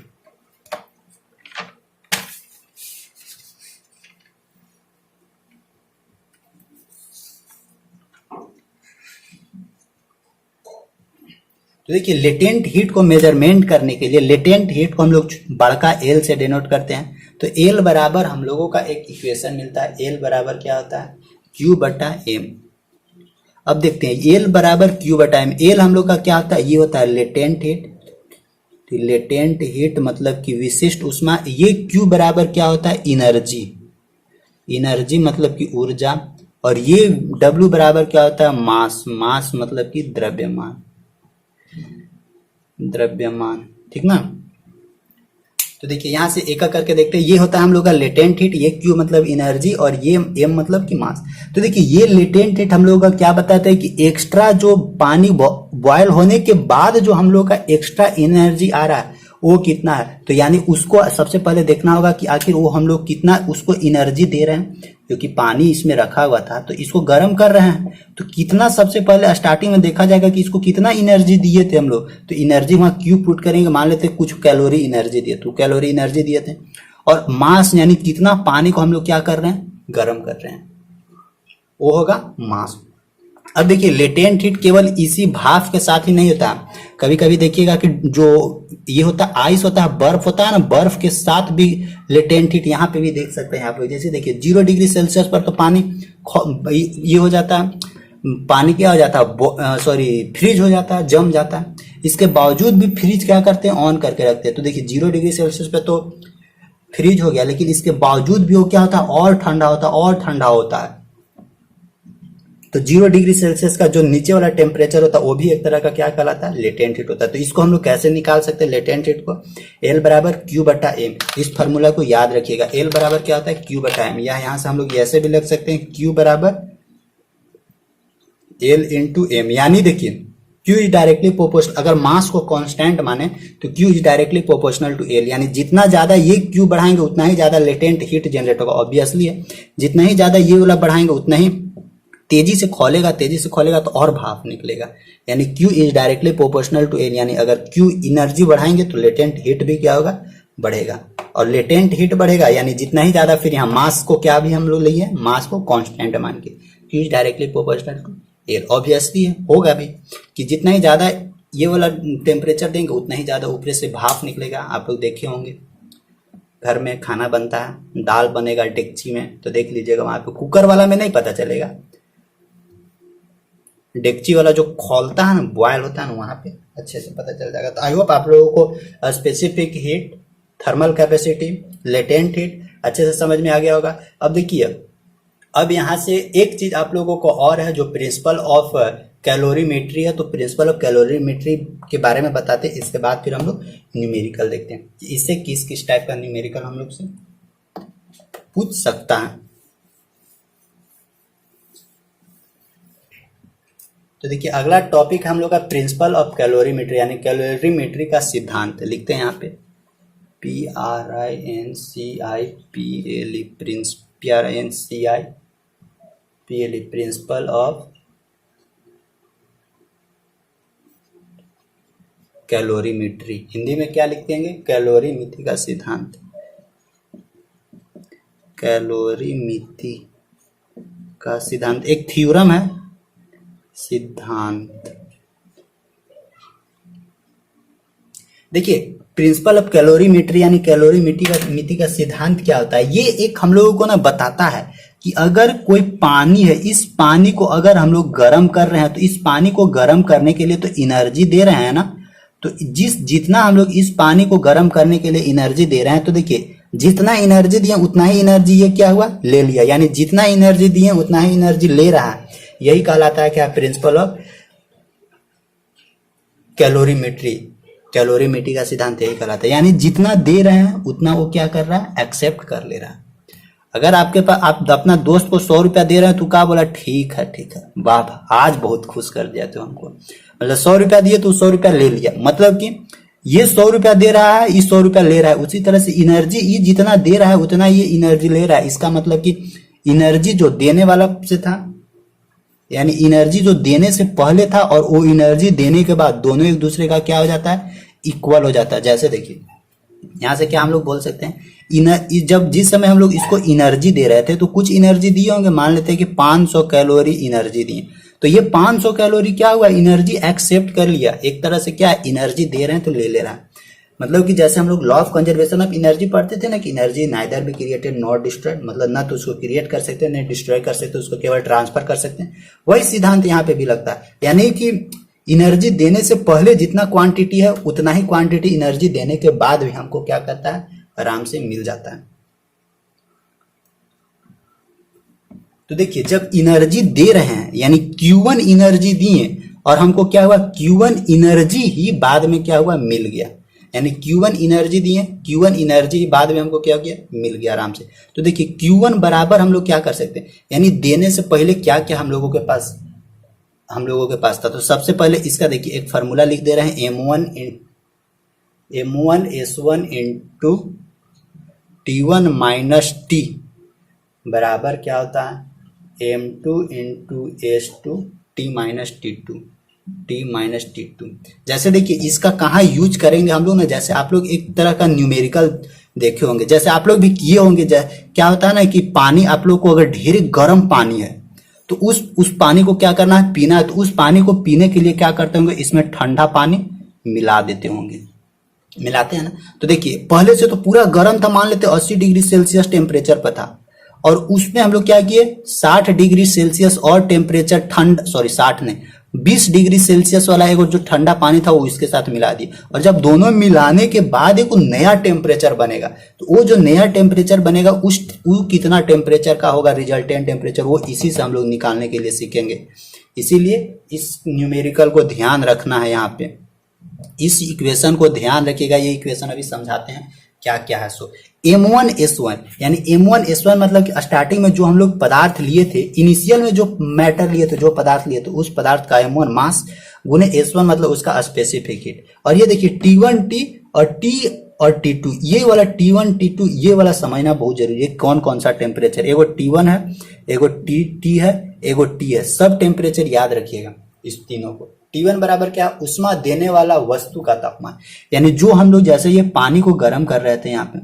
तो देखिए लेटेंट हीट को मेजरमेंट करने के लिए, लेटेंट हीट को हम लोग बड़का एल से डिनोट करते हैं। तो एल बराबर हम लोगों का एक इक्वेशन मिलता है, एल बराबर क्या होता है, क्यू बटा एम। अब देखते हैं एल बराबर क्यू बटा एम। एल हम लोग का क्या होता है, ये होता है लेटेंट हीट। लेटेंट हीट मतलब कि विशिष्ट उष्मा। ये क्यू बराबर क्या होता है, एनर्जी, एनर्जी मतलब कि ऊर्जा। और ये डब्ल्यू बराबर क्या होता है, मास, मास मतलब कि द्रव्यमान, द्रव्यमान, ठीक ना। तो देखिए यहाँ से एक एक करके देखते हैं। ये होता है हम लोग का लेटेंट हीट, ये Q मतलब एनर्जी और ये M मतलब कि मास। तो देखिए ये लेटेंट हीट हम लोग का क्या बताता है कि एक्स्ट्रा जो पानी बॉयल होने के बाद जो हम लोग का एक्स्ट्रा एनर्जी आ रहा है वो कितना है। तो यानी उसको सबसे पहले देखना होगा कि आखिर वो हम लोग कितना उसको एनर्जी दे रहे हैं, क्योंकि पानी इसमें रखा हुआ था तो इसको गर्म कर रहे हैं, तो कितना सबसे पहले स्टार्टिंग में देखा जाएगा कि इसको कितना एनर्जी दिए थे हम लोग। तो एनर्जी वहां क्यू पुट करेंगे, मान लेते कुछ कैलोरी एनर्जी दिए, तो कैलोरी एनर्जी दिए थे। और मास यानी कितना पानी को हम लोग क्या कर रहे हैं, गर्म कर रहे हैं, वो होगा मास। अब देखिए लेटेंट हीट केवल इसी भाप के साथ ही नहीं होता, कभी कभी देखिएगा कि जो ये होता है आइस होता है, बर्फ होता है ना, बर्फ के साथ भी लेटेंट हीट यहाँ पे भी देख सकते हैं आप लोग। जैसे देखिए 0 डिग्री सेल्सियस पर तो पानी ये हो जाता है, पानी क्या हो जाता है, सॉरी फ्रीज हो जाता है, जम जाता है। इसके बावजूद भी फ्रीज क्या करते हैं, ऑन करके रखते हैं। तो देखिए 0 डिग्री सेल्सियस पे तो फ्रीज हो गया, लेकिन इसके बावजूद भी वो क्या होता है, और ठंडा होता है, और ठंडा होता है। तो 0 डिग्री सेल्सियस का जो नीचे वाला टेम्परेचर होता है वो भी एक तरह का क्या कहलाता है, लेटेंट हीट होता है। तो इसको हम लोग कैसे निकाल सकते हैं लेटेंट हीट को, L बराबर Q बटा M। इस फार्मूला को याद रखिएगा, L बराबर क्या होता है, Q बटा M। या यहाँ से हम लोग ऐसे भी लिख सकते हैं Q बराबर L इंटू M। यानी देखिए Q इज डायरेक्टली प्रोपोर्शनल, अगर मास को कांस्टेंट माने तो Q is directly proportional to L। यानी जितना ज्यादा ये Q बढ़ाएंगे उतना ही ज्यादा लेटेंट हीट जनरेट होगा, ऑब्वियसली है। जितना ही ज्यादा ये वाला बढ़ाएंगे उतना ही तेजी से खोलेगा तो और भाप निकलेगा। यानी Q is directly proportional to L। यानी अगर Q एनर्जी बढ़ाएंगे तो लेटेंट हीट भी क्या होगा, बढ़ेगा। और लेटेंट हीट बढ़ेगा यानी जितना ही ज्यादा, फिर यहाँ मास को क्या भी हम लोग लिए, मास को कांस्टेंट मान के, Q is directly proportional to L। Obviously होगा भी कि जितना ही ज्यादा ये वाला टेम्परेचर देंगे उतना ही ज्यादा ऊपर से भाप निकलेगा। आप लोग देखे होंगे घर में खाना बनता है, दाल बनेगा डेगची में, तो देख लीजिएगा वहां पे कुकर वाला में नहीं पता चलेगा, डेगची वाला जो खोलता है ना, बॉयल होता है ना, वहां पे अच्छे से पता चल जाएगा। तो आई होप आप लोगों को specific heat, thermal capacity, latent heat अच्छे से समझ में आ गया होगा। अब देखिए, अब यहाँ से एक चीज आप लोगों को और है जो प्रिंसिपल ऑफ कैलोरीमेट्री है। तो प्रिंसिपल ऑफ कैलोरीमेट्री के बारे में बताते हैं, इसके बाद फिर हम लोग न्यूमेरिकल देखते हैं कि इससे किस किस टाइप का न्यूमेरिकल हम लोग से पूछ सकता है। तो देखिए अगला टॉपिक हम लोग का प्रिंसिपल ऑफ कैलोरीमेट्री, यानी कैलोरीमेट्री का सिद्धांत। लिखते हैं यहाँ पे PRINCIPLE principle of calorimetry. Hindi में क्या लिखेंगे, कैलोरीमिति का सिद्धांत। कैलोरीमिति का सिद्धांत एक थ्योरम है, सिद्धांत। देखिए प्रिंसिपल ऑफ कैलोरीमेट्री यानी कैलोरीमिति का सिद्धांत क्या होता है, ये एक हम लोगों को ना बताता है कि अगर कोई पानी है, इस पानी को अगर हम लोग गर्म कर रहे हैं तो इस पानी को गर्म करने के लिए तो एनर्जी दे रहे हैं ना, तो जितना हम लोग इस पानी को गर्म करने के लिए एनर्जी दे रहे हैं, तो देखिए जितना एनर्जी दिए उतना ही एनर्जी ये क्या हुआ, ले लिया। यानी जितना एनर्जी दिए उतना ही एनर्जी ले रहा है, यही कहलाता है क्या, प्रिंसिपल ऑफ कैलोरीमेट्री। कैलोरीमेट्री का सिद्धांत यही कहलाता है, यानी जितना दे रहे हैं उतना वो क्या कर रहा है, एक्सेप्ट कर ले रहा है। अगर आपके पास, आप अपना दोस्त को 100 रुपया दे रहे हैं तो क्या बोला, ठीक है वाह आज बहुत खुश कर दिया तो हमको, मतलब 100 रुपया दिए तो 100 रुपया ले लिया, मतलब कि ये 100 रुपया दे रहा है, ये 100 रुपया ले रहा है। उसी तरह से एनर्जी ये जितना दे रहा है उतना ये एनर्जी ले रहा है। इसका मतलब कि एनर्जी जो देने वाला से था, यानी एनर्जी जो देने से पहले था और वो एनर्जी देने के बाद दोनों एक दूसरे का क्या हो जाता है, इक्वल हो जाता है। जैसे देखिए यहाँ से क्या हम लोग बोल सकते हैं, जब जिस समय हम लोग इसको एनर्जी दे रहे थे तो कुछ एनर्जी दिए होंगे, मान लेते हैं कि 500 कैलोरी एनर्जी दिए, तो ये 500 कैलोरी क्या हुआ, एनर्जी एक्सेप्ट कर लिया। एक तरह से क्या एनर्जी दे रहे हैं तो ले ले रहा है। मतलब कि जैसे हम लोग law of conservation of energy पढ़ते थे ना कि energy neither be created not destroyed, मतलब ना तो उसको क्रिएट कर सकते हैं ना डिस्ट्रॉय कर सकते, उसको केवल ट्रांसफर कर सकते हैं। वही सिद्धांत यहाँ पे भी लगता है, यानी कि एनर्जी देने से पहले जितना क्वांटिटी है उतना ही क्वांटिटी एनर्जी देने के बाद भी हमको क्या करता है, आराम से मिल जाता है। तो देखिए जब एनर्जी दे रहे हैं यानी Q1 एनर्जी दिए और हमको क्या हुआ, Q1 एनर्जी ही बाद में क्या हुआ, मिल गया। यानी Q1 एनर्जी दिए, Q1 एनर्जी बाद में हमको क्या किया, मिल गया आराम से। तो देखिए Q1 बराबर हम लोग क्या कर सकते हैं, यानी देने से पहले क्या क्या हम लोगों के पास था। तो सबसे पहले इसका देखिए एक फार्मूला लिख दे रहे हैं, M1S1 into T1 minus T बराबर क्या होता है, M2 into S2 T minus T2। जैसे देखिए इसका कहाँ यूज करेंगे हम लोग ना, जैसे आप लोग एक तरह का न्यूमेरिकल देखे होंगे, जैसे आप लोग भी किए होंगे। क्या होता है ना कि पानी आप लोग को अगर ढेर गर्म पानी है तो उस पानी को क्या करना है, पीना है। तो उस पानी को पीने के लिए क्या करते होंगे, इसमें ठंडा पानी मिला देते होंगे, मिलाते हैं ना। तो देखिए पहले से तो पूरा गर्म था, मान लेते 80 डिग्री सेल्सियस टेम्परेचर पर था, और उसमें हम लोग क्या किए 60 डिग्री सेल्सियस और टेम्परेचर 20 डिग्री सेल्सियस वाला एक जो ठंडा पानी था वो इसके साथ मिला दिए। और जब दोनों मिलाने के बाद एक नया टेम्परेचर बनेगा, तो वो जो नया टेम्परेचर बनेगा वो कितना टेम्परेचर का होगा, रिजल्टेंट टेम्परेचर, वो इसी से हम लोग निकालने के लिए सीखेंगे। इसीलिए इस न्यूमेरिकल को ध्यान रखना है, यहाँ पे इस इक्वेशन को ध्यान रखिएगा। ये इक्वेशन अभी समझाते हैं क्या क्या है। सो M1S1 यानी M1S1 मतलब कि स्टार्टिंग में जो हम लोग पदार्थ लिए थे, इनिशियल में जो मैटर लिए थे, जो पदार्थ लिए थे, उस पदार्थ का M1 मास गुने S1 मतलब उसका स्पेसिफिक हीट। और ये देखिए T1T और T2, ये वाला T1 T2 ये वाला समझना बहुत जरूरी है। कौन कौन सा टेम्परेचर, एगो T1 है, एगो T है, एगो T है, सब टेम्परेचर याद रखिएगा इस तीनों को। T1 बराबर क्या, उष्मा देने वाला वस्तु का तापमान, यानी जो हम लोग जैसे ये पानी को गर्म कर रहे थे यहाँ पे,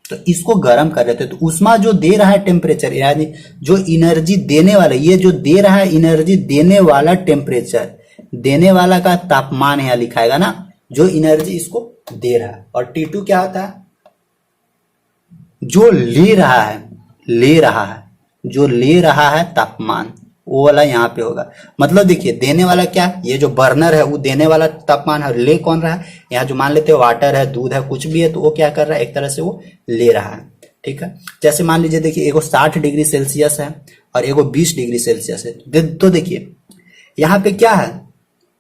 तो इसको गर्म कर रहे थे, तो उष्मा जो दे रहा है टेम्परेचर, यानी जो एनर्जी देने वाला, ये जो दे रहा है एनर्जी देने वाला टेम्परेचर, देने वाला का तापमान यहाँ लिखाएगा ना, जो एनर्जी इसको दे रहा है। और T2 क्या होता है, जो ले रहा है, जो ले रहा है तापमान, वो वाला यहाँ पे होगा। मतलब देखिए देने वाला क्या, ये जो बर्नर है वो देने वाला तापमान है, ले कौन रहा है, यहाँ जो मान लेते हैं वाटर है, दूध है, कुछ भी है, तो वो क्या कर रहा है, एक तरह से वो ले रहा है। ठीक है, जैसे मान लीजिए देखिए एगो 60 डिग्री सेल्सियस है और एगो 20 डिग्री सेल्सियस है। तो देखिए यहाँ पे क्या है,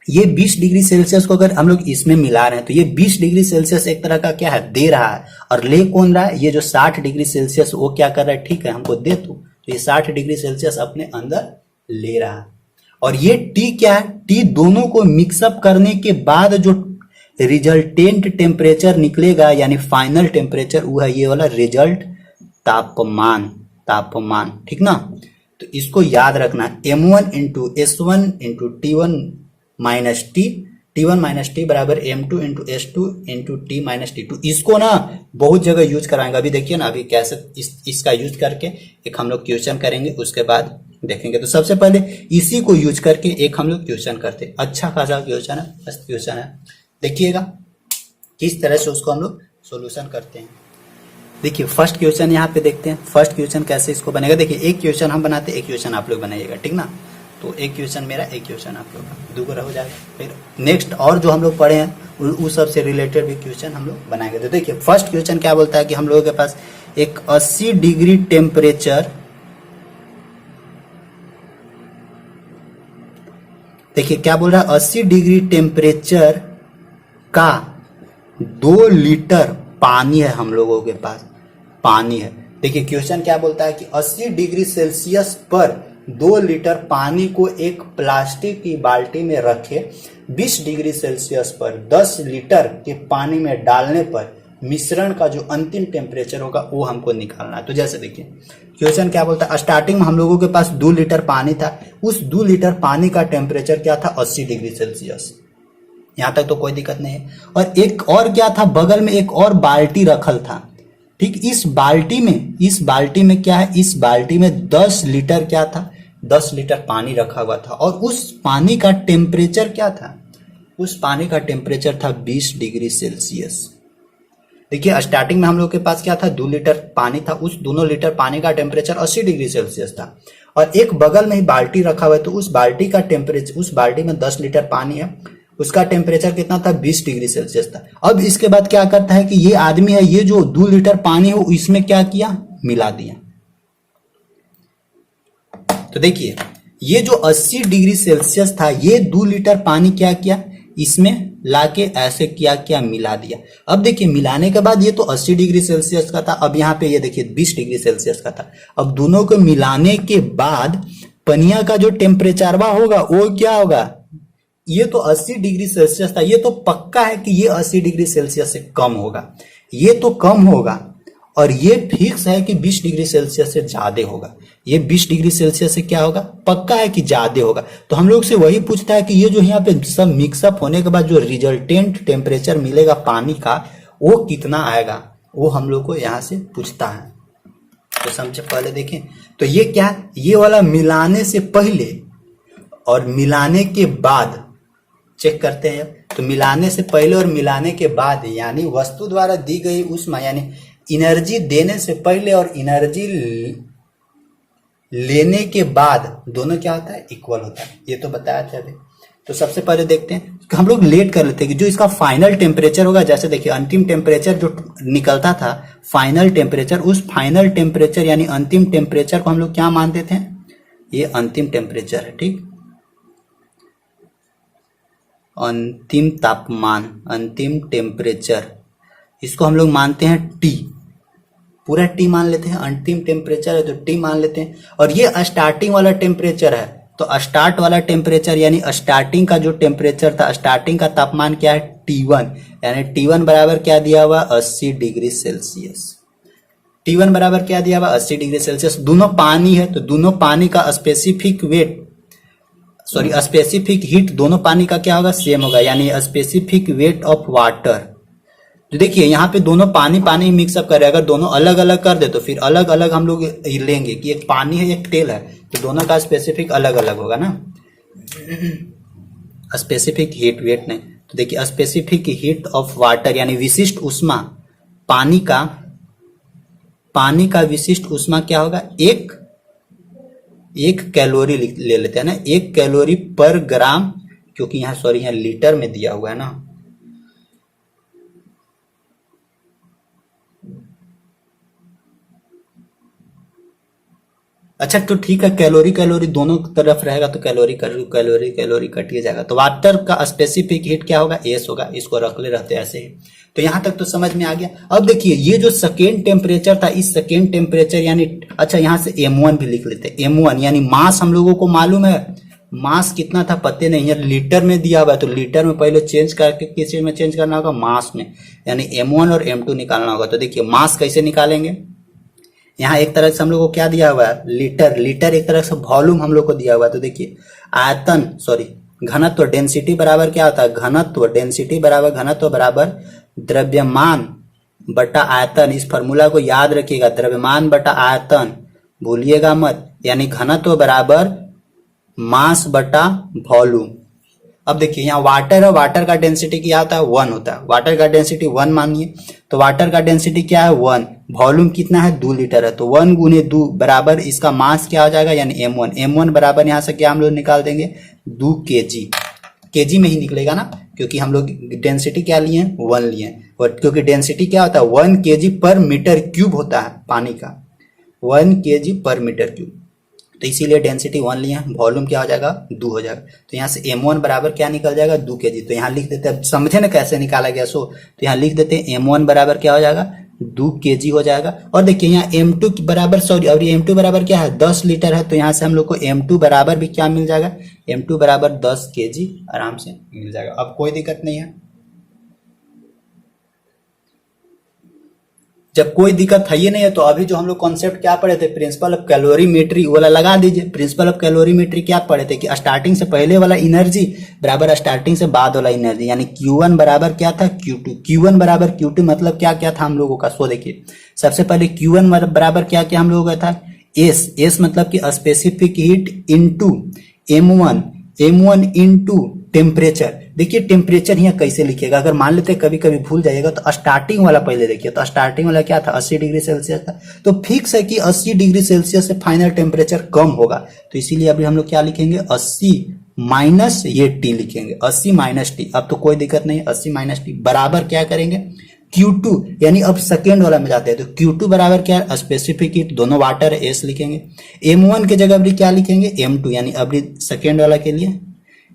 ये 20 डिग्री सेल्सियस को अगर हम लोग इसमें मिला रहे हैं, तो ये 20 डिग्री सेल्सियस एक तरह का क्या है, दे रहा है, और ले कौन रहा है, ये जो 60 डिग्री सेल्सियस वो क्या कर रहा है, ठीक है हमको दे तो ये 60 डिग्री सेल्सियस अपने अंदर ले रहा है। और ये T क्या है, T दोनों को मिक्सअप करने के बाद जो रिजल्टेंट टेम्परेचर निकलेगा, यानी फाइनल टेम्परेचर, वो है ये वाला रिजल्ट तापमान। ठीक ना, तो इसको याद रखना, M1 into S1 into T1 minus T बराबर M2 into S2 into T minus T2। इसको ना बहुत जगह यूज कराएंगे। अभी देखिए ना, अभी कैसे इसका यूज करके एक हम लोग क्वेश्चन करेंगे, उसके बाद देखेंगे। तो सबसे पहले इसी को यूज करके एक हम लोग क्वेश्चन करते, अच्छा खासा क्वेश्चन है, मस्त क्वेश्चन है, देखिएगा किस तरह से उसको हम लोग सोल्यूशन करते हैं। देखिए फर्स्ट क्वेश्चन यहाँ पे देखते हैं, फर्स्ट क्वेश्चन कैसे इसको बनेगा। देखिए एक क्वेश्चन हम बनाते, एक क्वेश्चन आप लोग बनाइएगा, ठीक ना। तो एक क्वेश्चन मेरा, एक क्वेश्चन आप लोग का, दोबारा हो जाएगा। फिर नेक्स्ट और जो हम लोग पढ़े हैं उस सब से रिलेटेड भी क्वेश्चन हम लोग बनाएंगे। तो देखिए फर्स्ट क्वेश्चन क्या बोलता है कि हम लोगों के पास एक 80 डिग्री टेम्परेचर, देखिए क्या बोल रहा है, 80 डिग्री टेम्परेचर का 2 लीटर पानी है, हम लोगों के पास पानी है। देखिए क्वेश्चन क्या बोलता है कि 80 डिग्री सेल्सियस पर 2 लीटर पानी को एक प्लास्टिक की बाल्टी में रखे, 20 डिग्री सेल्सियस पर 10 लीटर के पानी में डालने पर मिश्रण का जो अंतिम टेम्परेचर होगा वो हमको निकालना है। तो जैसे देखिए क्वेश्चन क्या बोलता है, स्टार्टिंग में हम लोगों के पास 2 लीटर पानी था, उस 2 लीटर पानी का टेम्परेचर क्या था, 80 डिग्री सेल्सियस। यहां तक तो कोई दिक्कत नहीं है। और एक और क्या था, बगल में एक और बाल्टी रखल था, ठीक। इस बाल्टी में क्या है, इस बाल्टी में 10 लीटर क्या था, 10 लीटर पानी रखा हुआ था। और उस पानी का टेम्परेचर क्या था, उस पानी का टेम्परेचर था 20 डिग्री सेल्सियस। देखिए स्टार्टिंग में हम लोग के पास क्या था, 2 लीटर पानी था, उस दोनों लीटर पानी का टेम्परेचर 80 डिग्री सेल्सियस था। और एक बगल में ही बाल्टी रखा हुआ है, तो उस बाल्टी का टेम्परेचर, उस बाल्टी में 10 लीटर पानी है, उसका टेम्परेचर कितना था, 20 डिग्री सेल्सियस था। अब इसके बाद क्या करता है कि ये आदमी है, ये जो 2 लीटर पानी है इसमें क्या किया, मिला दिया। तो देखिए ये जो 80 डिग्री सेल्सियस था, ये 2 लीटर पानी क्या किया, इसमें लाके ऐसे क्या क्या मिला दिया। अब देखिए मिलाने के बाद ये तो 80 डिग्री सेल्सियस का था, अब यहाँ पे ये देखिए 20 डिग्री सेल्सियस का था। अब दोनों को मिलाने के बाद पनिया का जो टेम्परेचर होगा वो क्या होगा, ये तो 80 डिग्री सेल्सियस था, ये तो पक्का है कि ये 80 डिग्री सेल्सियस से कम होगा, ये तो कम होगा। और ये फिक्स है कि 20 डिग्री सेल्सियस से ज्यादा होगा, ये 20 डिग्री सेल्सियस से क्या होगा, पक्का है कि ज्यादा होगा। तो हम लोग से वही पूछता है कि ये जो यहाँ पे सब मिक्सअप होने के बाद जो रिजल्टेंट टेम्परेचर मिलेगा पानी का वो कितना आएगा, वो हम लोग को यहाँ से पूछता है। तो समझे, पहले देखें तो ये क्या, ये वाला मिलाने से पहले और मिलाने के बाद चेक करते हैं। तो मिलाने से पहले और मिलाने के बाद यानी वस्तु द्वारा दी गई ऊष्मा यानी एनर्जी देने से पहले और एनर्जी लेने के बाद दोनों क्या होता है, इक्वल होता है, ये तो बताया था अभी। तो सबसे पहले देखते हैं, हम लोग लेट कर लेते हैं कि जो इसका फाइनल टेम्परेचर होगा, जैसे देखिए अंतिम टेम्परेचर जो निकलता था फाइनल टेम्परेचर, उस फाइनल टेम्परेचर यानी अंतिम टेम्परेचर को हम लोग क्या मानते थे, ये अंतिम टेम्परेचर है, ठीक, अंतिम तापमान, अंतिम टेम्परेचर, इसको हम लोग मानते हैं टी, पूरा टी मान लेते हैं, अंतिम टेम्परेचर है तो टी मान लेते हैं। और ये स्टार्टिंग वाला टेम्परेचर है, तो स्टार्ट वाला टेम्परेचर यानी स्टार्टिंग का जो टेम्परेचर था, स्टार्टिंग का तापमान क्या है, T1, यानी T1 बराबर क्या दिया हुआ, 80 डिग्री सेल्सियस। T1 बराबर क्या दिया हुआ, 80 डिग्री सेल्सियस। दोनों पानी है तो दोनों पानी का specific weight, sorry specific heat दोनों पानी का क्या होगा, सेम होगा, यानी स्पेसिफिक वेट ऑफ वाटर। तो देखिए यहाँ पे दोनों पानी पानी मिक्सअप कर रहे हैं, अगर दोनों अलग अलग कर दे तो फिर अलग अलग हम लोग लेंगे कि एक पानी है एक तेल है, तो दोनों का स्पेसिफिक अलग अलग होगा ना, स्पेसिफिक हीट वेट नहीं। तो देखिए स्पेसिफिक हीट ऑफ वाटर यानी विशिष्ट ऊष्मा, पानी का विशिष्ट ऊष्मा क्या होगा, एक कैलोरी ले लेते हैं ना, 1 कैलोरी पर ग्राम, क्योंकि यहाँ सॉरी यहाँ लीटर में दिया हुआ है ना, अच्छा तो ठीक है, कैलोरी कैलोरी दोनों तरफ रहेगा तो कैलोरी कैलोरी कैलोरी कटिए जाएगा। तो वाटर का स्पेसिफिक हीट क्या होगा, एस होगा, इसको रख ले रहते ऐसे ही। तो यहां तक तो समझ में आ गया। अब देखिए ये जो सेकेंड टेम्परेचर था, इस सेकेंड टेम्परेचर यानी अच्छा यहाँ से M1 भी लिख लेते हैं, M1 यानी मास हम लोगों को मालूम है, मास कितना था पते नहीं है, लीटर में दिया हुआ है, तो लीटर में पहले चेंज करके किस चीज में चेंज करना होगा, मास में, यानी M1 और M2 निकालना होगा। तो देखिए मास कैसे निकालेंगे, यहाँ एक तरह से हम लोग को क्या दिया हुआ है, लीटर, लीटर एक तरह से वॉल्यूम हम लोग को दिया हुआ है। तो देखिए आयतन सॉरी घनत्व, डेंसिटी बराबर क्या होता है, घनत्व, डेंसिटी बराबर घनत्व बराबर द्रव्यमान बटा आयतन। इस फॉर्मूला को याद रखिएगा, द्रव्यमान बटा आयतन भूलिएगा मत, यानी घनत्व बराबर मास बटा वॉल्यूम। अब देखिए यहाँ वाटर है, वाटर का डेंसिटी क्या होता है, 1 होता है, वाटर का डेंसिटी 1 मानिए, तो वाटर का डेंसिटी क्या है 1, वॉल्यूम कितना है 2 लीटर है, तो 1 गुने 2 बराबर इसका मास क्या हो जाएगा, यानी M1, M1 बराबर यहाँ से क्या हम लोग निकाल देंगे 2 kg, केजी में ही निकलेगा ना, क्योंकि हम लोग डेंसिटी क्या लिए 1 लिए, और क्योंकि डेंसिटी क्या होता है 1 kg पर मीटर क्यूब होता है पानी का, 1 kg पर मीटर क्यूब, तो इसीलिए डेंसिटी 1 लिए, वॉल्यूम क्या हो जाएगा 2 हो जाएगा। तो यहाँ से M1 बराबर क्या निकल जाएगा 2 kg, तो यहाँ लिख देते हैं, समझे ना कैसे निकाला गया सो, तो यहाँ लिख देते हैं M1 बराबर क्या हो जाएगा 2 kg हो जाएगा। और देखिए यहाँ M2 बराबर सॉरी, और M2 बराबर क्या है 10 लीटर है, तो यहाँ से हम लोग को M2 बराबर भी क्या मिल जाएगा, M2 बराबर 10 kg आराम से मिल जाएगा। अब कोई दिक्कत नहीं है, जब कोई दिक्कत है ही नहीं है तो अभी जो हम लोग कॉन्सेप्ट क्या पढ़े थे, प्रिंसिपल ऑफ कैलोरीमेट्री वाला लगा दीजिए। प्रिंसिपल ऑफ कैलोरीमेट्री क्या पढ़े थे कि स्टार्टिंग से पहले वाला एनर्जी बराबर स्टार्टिंग से बाद वाला एनर्जी, यानी Q1 बराबर क्या था Q2, Q1 बराबर Q2 मतलब क्या क्या था हम लोगों का, सो देखिए सबसे पहले Q1 बराबर क्या क्या हम लोगों का था, S मतलब कि specific heat into M1 into temperature. देखिए टेम्परेचर यहाँ कैसे लिखिएगा, अगर मान लेते कभी कभी भूल जाइएगा तो स्टार्टिंग वाला पहले देखिए, तो स्टार्टिंग वाला क्या था 80 डिग्री सेल्सियस था, तो फिक्स है कि 80 डिग्री सेल्सियस से फाइनल टेम्परेचर कम होगा, तो इसीलिए अभी हम लोग क्या लिखेंगे 80 माइनस ये टी लिखेंगे, 80 माइनस टी। अब तो कोई दिक्कत नहीं, 80 माइनस टी बराबर क्या करेंगे Q2, यानी अब सेकेंड वाला में जाते हैं, तो Q2 बराबर क्या है स्पेसिफिक हीट, दोनों वाटर है S लिखेंगे, M1 के जगह अभी क्या लिखेंगे M2, यानी अभी सेकेंड वाला के लिए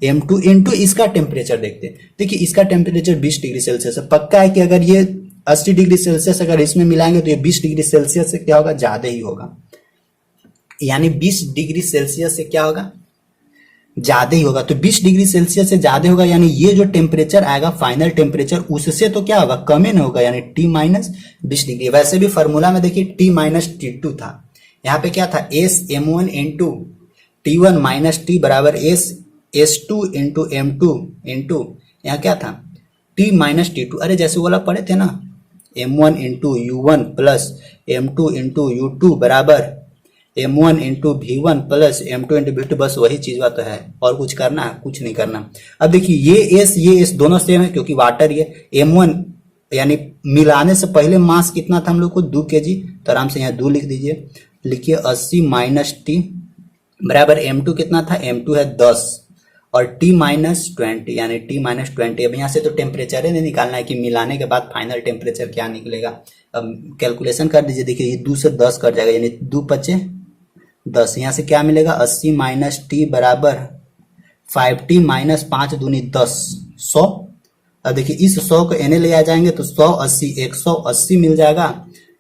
M2 इंटू इसका टेम्परेचर देखते हैं। देखिए इसका टेम्परेचर 20 डिग्री सेल्सियस है, पक्का है कि अगर ये 80 डिग्री सेल्सियस अगर इसमें मिलाएंगे तो ये 20 डिग्री सेल्सियस से क्या होगा, ज्यादा ही होगा। यानी 20 डिग्री सेल्सियस से क्या होगा, ज्यादा ही होगा। तो 20 डिग्री सेल्सियस से ज्यादा होगा, यानी ये जो टेम्परेचर आएगा फाइनल टेम्परेचर उससे तो क्या होगा, कम ही नहीं होगा, यानी T माइनस 20 डिग्री। वैसे भी फॉर्मूला में देखिए T माइनस T2 था, यहाँ पे क्या था S M1 into T1 minus T बराबर S2 इंटू M2 इंटू यहाँ क्या था T माइनस T2। अरे जैसे वाला पढ़े थे ना, M1 into U1 plus M2 into U2 बराबर M1 into V1 plus M2 into V2, बस वही चीज बात तो है, और कुछ करना है, कुछ नहीं करना। अब देखिए ये S दोनों सेम है क्योंकि वाटर ये M1 यानी मिलाने से पहले मास कितना था हम लोग को 2 kg, तो आराम से यहाँ 2 लिख दीजिए। लिखिए 80 माइनस T बराबर M2 कितना था, M2 है 10 और T माइनस 20 यानी T माइनस 20। अब यहाँ से तो टेम्परेचर ही नहीं निकालना है कि मिलाने के बाद फाइनल टेम्परेचर क्या निकलेगा। अब कैलकुलेशन कर दीजिए, देखिए ये 2 से 10 कर जाएगा यानी 2 पचे 10, यहाँ से क्या मिलेगा 80 माइनस T बराबर 5T माइनस 5 दूनी 10 100। अब देखिए इस 100 को एने ले आ जाएंगे तो 180 180 मिल जाएगा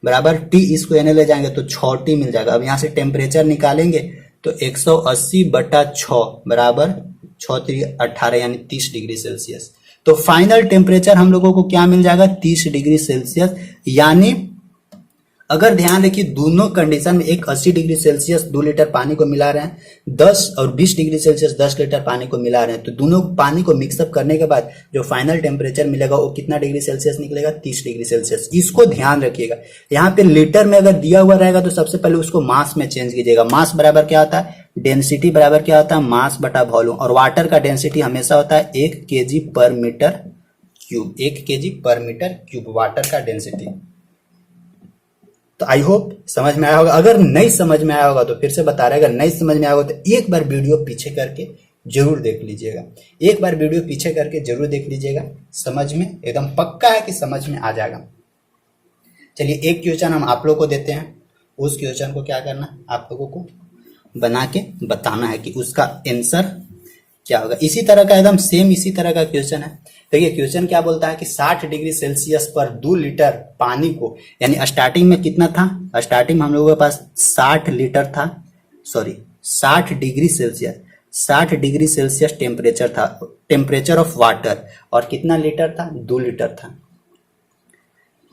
बराबर T, इसको एने ले जाएंगे तो 6T मिल जाएगा। अब यहाँ से टेम्परेचर निकालेंगे तो 180 बटा 6 बराबर 6 3 18 यानी 30 डिग्री सेल्सियस। तो फाइनल टेम्परेचर हम लोगों को क्या मिल जाएगा 30 डिग्री सेल्सियस। यानी अगर ध्यान रखिए दोनों कंडीशन में एक 80 डिग्री सेल्सियस 2 लीटर पानी को मिला रहे हैं, 10 और 20 डिग्री सेल्सियस 10 लीटर पानी को मिला रहे हैं, तो दोनों पानी को मिक्सअप करने के बाद जो फाइनल टेम्परेचर मिलेगा वो कितना डिग्री सेल्सियस निकलेगा 30 डिग्री सेल्सियस। इसको ध्यान रखिएगा, यहाँ पे लीटर में अगर दिया हुआ रहेगा तो सबसे पहले उसको मास में चेंज कीजिएगा। मास बराबर क्या होता है, डेंसिटी बराबर क्या होता है, मास बटा वॉल्यूम, और वाटर का डेंसिटी हमेशा होता है 1 kg पर मीटर क्यूब, 1 kg पर मीटर क्यूब वाटर का डेंसिटी। तो आई होप समझ में आया होगा। अगर नहीं समझ में आया होगा तो फिर से बता रहे, अगर नहीं समझ में आया होगा तो एक बार वीडियो पीछे करके जरूर देख लीजिएगा, एक बार वीडियो पीछे करके जरूर देख लीजिएगा, समझ में एकदम पक्का है कि समझ में आ जाएगा। चलिए एक क्वेश्चन हम आप लोगों को देते हैं, उस क्वेश्चन को क्या करना आप लोगों को बना के बताना है कि उसका आंसर क्या होगा। इसी तरह का एकदम सेम इसी तरह का क्वेश्चन है। देखिए क्वेश्चन क्या बोलता है कि 60 डिग्री सेल्सियस पर 2 लीटर पानी को, यानी स्टार्टिंग में कितना था, स्टार्टिंग में हम लोगों के पास 60 लीटर था, sorry 60 degree Celsius, 60 degree Celsius temperature था, टेम्परेचर ऑफ वाटर, और कितना लीटर था 2 लीटर था।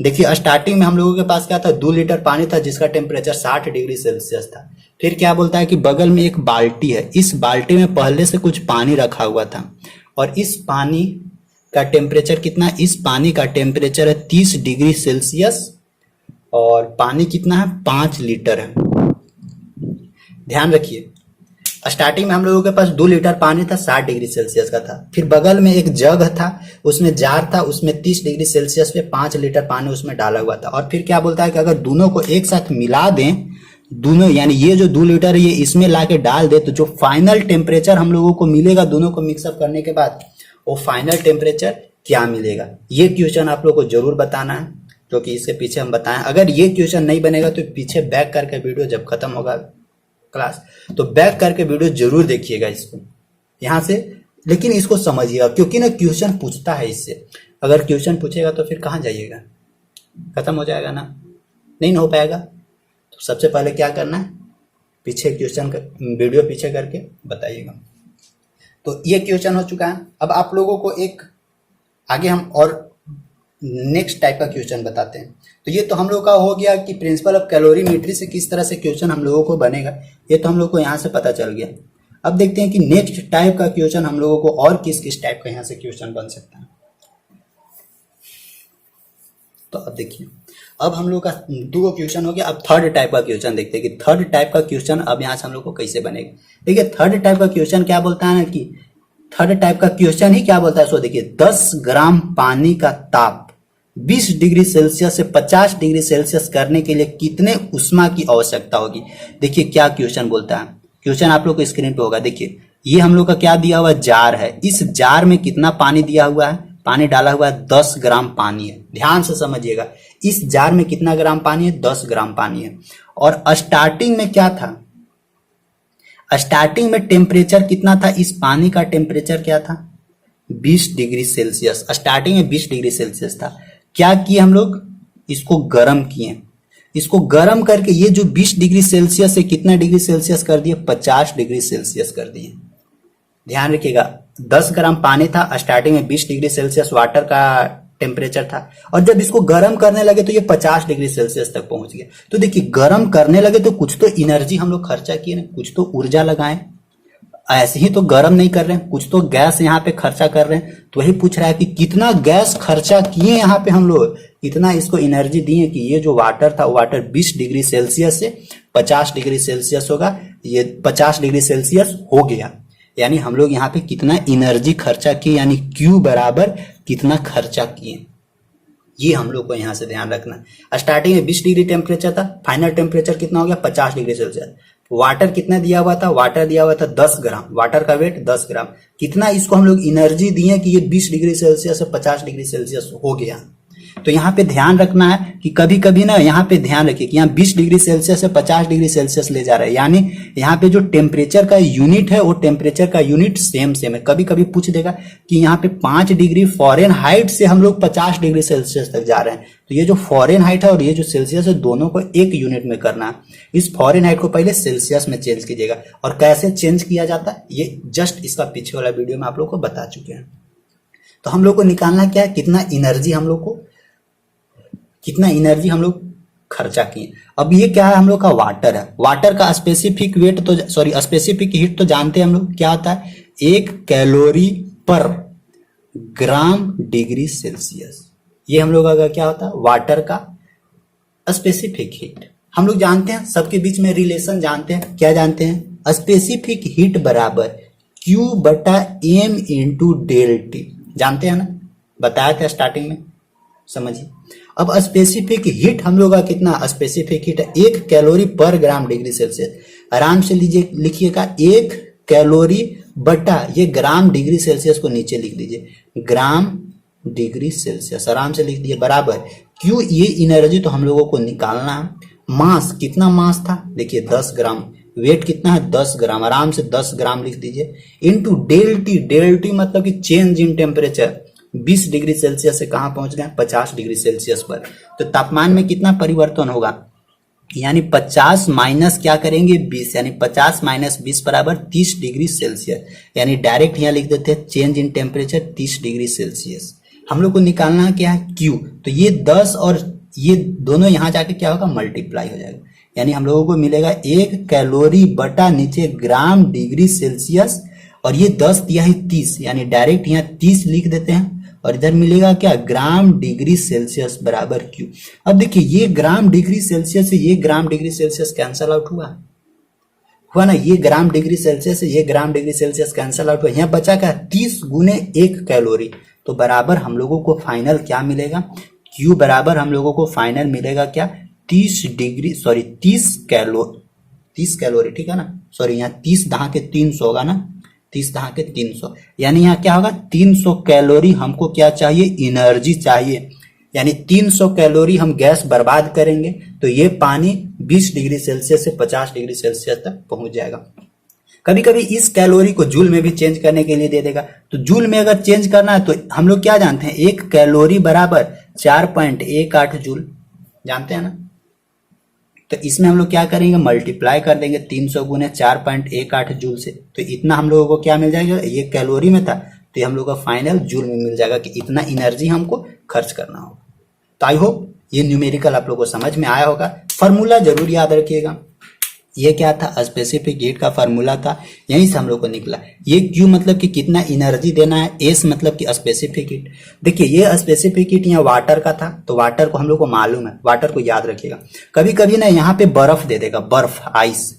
देखिए स्टार्टिंग में हम लोगों के पास क्या था 2 लीटर पानी था जिसका टेम्परेचर 60 डिग्री सेल्सियस था। फिर क्या बोलता है कि बगल में एक बाल्टी है, इस बाल्टी में पहले से कुछ पानी रखा हुआ था और इस पानी का टेम्परेचर कितना, इस पानी का टेम्परेचर है 30 डिग्री सेल्सियस और पानी कितना है 5 लीटर है। ध्यान रखिए स्टार्टिंग में हम लोगों के पास 2 लीटर पानी था 60 डिग्री सेल्सियस का था, फिर बगल में एक जग था उसमें जार था, उसमें 30 डिग्री सेल्सियस पे 5 लीटर पानी उसमें डाला हुआ था। और फिर क्या बोलता है कि अगर दोनों को एक साथ मिला दें, दोनों यानी ये जो 2 लीटर है ये इसमें लाके डाल दे, तो जो फाइनल टेम्परेचर हम लोगों को मिलेगा दोनों को मिक्सअप करने के बाद वो फाइनल टेम्परेचर क्या मिलेगा। ये क्वेश्चन आप लोग को जरूर बताना है क्योंकि इसके पीछे हम बताएं। अगर ये क्वेश्चन नहीं बनेगा तो पीछे बैक करके वीडियो जब खत्म होगा क्लास तो बैक करके वीडियो जरूर देखिएगा इसको यहाँ से, लेकिन इसको समझिएगा क्योंकि ना क्वेश्चन पूछता है इससे। अगर क्वेश्चन पूछेगा तो फिर कहाँ जाइएगा, खत्म हो जाएगा ना, नहीं हो पाएगा। तो सबसे पहले क्या करना है, पीछे क्वेश्चन वीडियो पीछे करके बताइएगा। तो ये क्वेश्चन हो चुका है। अब आप लोगों को एक आगे हम और नेक्स्ट टाइप का क्वेश्चन बताते हैं। तो ये तो हम लोग का हो गया कि प्रिंसिपल ऑफ कैलोरीमेट्री से किस तरह से क्वेश्चन हम लोगों को बनेगा, ये तो हम लोग को यहाँ से पता चल गया। अब देखते हैं कि नेक्स्ट टाइप का क्वेश्चन हम लोगों को और किस किस टाइप का यहाँ से क्वेश्चन बन सकता है। तो अब देखिए अब हम लोग का 2 क्वेश्चन हो गया। अब थर्ड टाइप का क्वेश्चन देखते हैं कि थर्ड टाइप का क्वेश्चन अब यहाँ से हम लोग को कैसे बनेगा। देखिए थर्ड टाइप का क्वेश्चन क्या बोलता है ना कि थर्ड टाइप का क्वेश्चन ही क्या बोलता है, सो देखिए 10 ग्राम पानी का ताप 20 डिग्री सेल्सियस से 50 डिग्री सेल्सियस करने के लिए कितने उष्मा की आवश्यकता होगी। देखिए क्या क्वेश्चन बोलता है, क्वेश्चन आप लोग को स्क्रीन पे होगा। देखिए ये हम लोग का क्या दिया हुआ जार है, इस जार में कितना पानी दिया हुआ है, पानी डाला हुआ है 10 ग्राम पानी है। ध्यान से समझिएगा इस जार में कितना ग्राम पानी है, 10 ग्राम पानी है। और स्टार्टिंग में क्या था, स्टार्टिंग में टेम्परेचर कितना था, इस पानी का टेम्परेचर क्या था, 20 डिग्री सेल्सियस। स्टार्टिंग में 20 डिग्री सेल्सियस था। क्या किए हम लोग, इसको गर्म किए। इसको गर्म करके ये जो 20 डिग्री सेल्सियस से कितना डिग्री सेल्सियस कर दिए, 50 डिग्री सेल्सियस कर दिए। ध्यान रखिएगा, 10 ग्राम पानी था, स्टार्टिंग में 20 डिग्री सेल्सियस वाटर का टेम्परेचर था, और जब इसको गर्म करने लगे तो ये 50 डिग्री सेल्सियस तक पहुंच गया। तो देखिए, गर्म करने लगे तो कुछ तो एनर्जी हम लोग खर्चा किए ना, कुछ तो ऊर्जा लगाएं। ऐसे ही तो गर्म नहीं कर रहे हैं, कुछ तो गैस यहाँ पे खर्चा कर रहे हैं। तो वही पूछ रहा है कि कितना गैस खर्चा किए यहाँ पे हम लोग, कितना इसको एनर्जी दिए कि ये जो वाटर था, वाटर 20 डिग्री सेल्सियस से 50 डिग्री सेल्सियस होगा, ये 50 डिग्री सेल्सियस हो गया। यानी हम लोग यहाँ पे कितना एनर्जी खर्चा किए, यानी Q बराबर कितना खर्चा किए, ये हम लोग को यहाँ से ध्यान रखना। स्टार्टिंग में 20 डिग्री टेम्परेचर था, फाइनल टेम्परेचर कितना हो गया, 50 डिग्री सेल्सियस। वाटर कितना दिया हुआ था, वाटर दिया हुआ था 10 ग्राम, वाटर का वेट 10 ग्राम। कितना इसको हम लोग एनर्जी दिए कि ये 20 डिग्री सेल्सियस से 50 डिग्री सेल्सियस हो गया। तो यहाँ पे ध्यान रखना है कि कभी कभी ना, यहाँ पे ध्यान रखिए कि यहाँ 20 डिग्री सेल्सियस से 50 डिग्री सेल्सियस ले जा रहा है, यानी यहाँ पे जो टेम्परेचर का यूनिट है वो टेम्परेचर का यूनिट सेम है। कभी कभी पूछ देगा कि यहाँ पे 5 डिग्री फॉरेनहाइट से हम लोग 50 डिग्री सेल्सियस तक जा रहे हैं। तो ये जो फॉरेनहाइट है और ये जो सेल्सियस है, दोनों को एक यूनिट में करना है। इस फॉरेनहाइट को पहले सेल्सियस में चेंज कीजिएगा, और कैसे चेंज किया जाता है ये जस्ट इसका पीछे वाला वीडियो में आप लोग को बता चुके हैं। तो हम लोग को निकालना क्या है, कितना एनर्जी हम लोग खर्चा किए। अब ये क्या है, हम लोग का वाटर है। वाटर का स्पेसिफिक हीट तो जानते हैं हम लोग, क्या होता है, 1 कैलोरी पर ग्राम डिग्री सेल्सियस। ये हम लोग का क्या होता है, वाटर का स्पेसिफिक हीट। हम लोग जानते हैं, सबके बीच में रिलेशन जानते हैं, क्या जानते हैं, स्पेसिफिक हीट बराबर Q बटा M इंटू डेल टी। जानते हैं ना, बताया था स्टार्टिंग में, समझिए। अब स्पेसिफिक हीट हम लोग का कितना, स्पेसिफिक हीट है 1 कैलोरी पर ग्राम डिग्री सेल्सियस। आराम से लीजिए, लिखिएगा 1 कैलोरी बटा, ये ग्राम डिग्री सेल्सियस को नीचे लिख लीजिए, ग्राम डिग्री सेल्सियस आराम से लिख दिए, बराबर Q, ये एनर्जी तो हम लोगों को निकालना है। मास, कितना मास था, देखिए 10 ग्राम। वेट कितना है, 10 ग्राम, आराम से 10 ग्राम लिख दीजिए, into del T. Del T मतलब कि change in temperature, 20 degree Celsius से कहां पहुंच गए, 50 डिग्री सेल्सियस पर। तो तापमान में कितना परिवर्तन होगा, यानी 50 माइनस क्या करेंगे, 20, यानी 50 माइनस 20 बराबर 30 डिग्री सेल्सियस। यानी डायरेक्ट यहाँ लिख देते हैं change in temperature 30 degree Celsius. हम लोग को निकालना क्या है, Q। तो ये 10 और ये दोनों यहाँ जाके क्या होगा, मल्टीप्लाई हो जाएगा। यानी हम लोगों को मिलेगा 1 कैलोरी बटा नीचे ग्राम डिग्री सेल्सियस, और ये 10 दिया है 30, यानी डायरेक्ट यहाँ 30 लिख देते हैं, और इधर मिलेगा क्या, ग्राम डिग्री सेल्सियस बराबर Q। अब देखिए, ये ग्राम डिग्री सेल्सियस से ये gram degree Celsius cancel out हुआ ना, ये ग्राम डिग्री सेल्सियस से ये gram degree Celsius cancel out हुआ। यहाँ बचा क्या, 30 गुने 1 कैलोरी। तो बराबर हम लोगों को फाइनल क्या मिलेगा, Q बराबर हम लोगों को फाइनल मिलेगा क्या, 30 कैलोरी, ठीक है ना, सॉरी यहाँ 30 दहा के 300 होगा ना, 30 दहा के 300, यानी यहाँ क्या होगा, 300 कैलोरी हमको क्या चाहिए, एनर्जी चाहिए। यानी 300 कैलोरी हम गैस बर्बाद करेंगे तो ये पानी 20 डिग्री सेल्सियस से 50 डिग्री सेल्सियस तक पहुंच जाएगा। कभी कभी इस कैलोरी को जूल में भी चेंज करने के लिए दे देगा, तो जूल में अगर चेंज करना है तो हम लोग क्या जानते हैं, 1 कैलोरी बराबर 4.18 जूल, जानते हैं ना। तो इसमें हम लोग क्या करेंगे, मल्टीप्लाई कर देंगे 300 गुने 4.18 जूल से, तो इतना हम लोगों को क्या मिल जाएगा, ये कैलोरी में था तो ये हम लोग का फाइनल जूल में मिल जाएगा कि इतना एनर्जी हमको खर्च करना होगा। तो आई होप ये न्यूमेरिकल आप लोगों को समझ में आया होगा। फॉर्मूला जरूर याद रखिएगा, ये क्या था, स्पेसिफिक हीट का फॉर्मूला था, यहीं से हम लोग को निकला। ये Q मतलब कि कितना एनर्जी देना है, S मतलब कि स्पेसिफिक हीट। देखिए ये स्पेसिफिक हीट यहाँ वाटर का था, तो वाटर को हम लोग को मालूम है, वाटर को याद रखिएगा। कभी कभी ना यहाँ पे बर्फ दे देगा, बर्फ, आइस,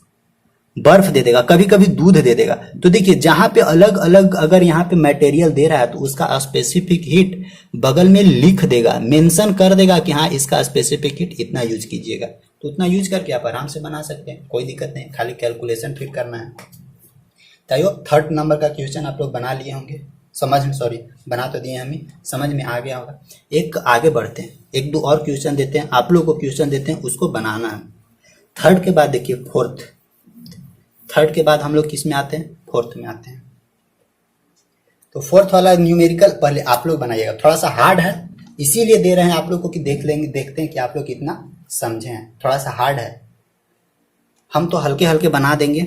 बर्फ दे देगा, कभी कभी दूध दे देगा। तो देखिए जहां पे अलग अलग अगर यहाँ पे मटेरियल दे रहा है तो उसका स्पेसिफिक हीट बगल में लिख देगा, मेंशन कर देगा कि हाँ इसका स्पेसिफिक हीट इतना यूज कीजिएगा, तो उतना यूज करके आप आराम से बना सकते हैं, कोई दिक्कत नहीं, खाली कैलकुलेशन फिट करना है। तो 3rd नंबर का क्वेश्चन आप लोग बना लिए होंगे, बना तो दिए हमें, समझ में आ गया होगा। एक आगे बढ़ते हैं, 1-2 और क्वेश्चन देते हैं, आप लोग को क्वेश्चन देते हैं, उसको बनाना है। 3rd के बाद देखिए थर्ड के बाद हम लोग किस में आते हैं, फोर्थ में आते हैं। तो फोर्थ वाला न्यूमेरिकल पहले आप लोग बनाइएगा, थोड़ा सा हार्ड है इसीलिए दे रहे हैं आप लोग को कि देखते हैं कि आप लोग कितना समझे हैं। थोड़ा सा हार्ड है, हम तो हल्के हल्के बना देंगे।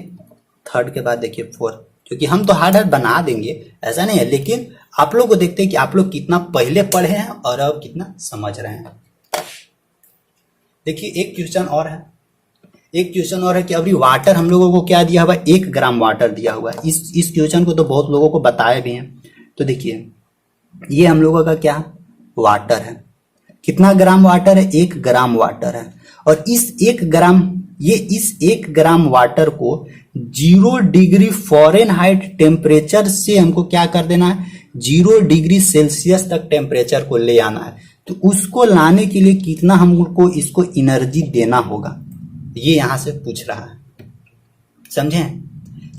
थर्ड के बाद देखिए फोर्थ, क्योंकि हम तो हार्ड बना देंगे ऐसा नहीं है, लेकिन आप लोग को देखते हैं कि आप लोग कितना पहले पढ़े हैं और अब कितना समझ रहे हैं। देखिए एक क्वेश्चन और है, कि अभी वाटर हम लोगों को क्या दिया हुआ है, 1 ग्राम वाटर दिया हुआ है। इस क्वेश्चन को तो बहुत लोगों को बताए भी हैं। तो देखिए ये हम लोगों का क्या वाटर है, कितना ग्राम वाटर है, 1 ग्राम वाटर है। और इस 1 ग्राम वाटर को 0 डिग्री फ़ारेनहाइट टेम्परेचर से हमको क्या कर देना है, 0 डिग्री सेल्सियस तक टेम्परेचर को ले आना है। तो उसको लाने के लिए कितना हमको इसको एनर्जी देना होगा, ये यहां से पूछ रहा है। समझे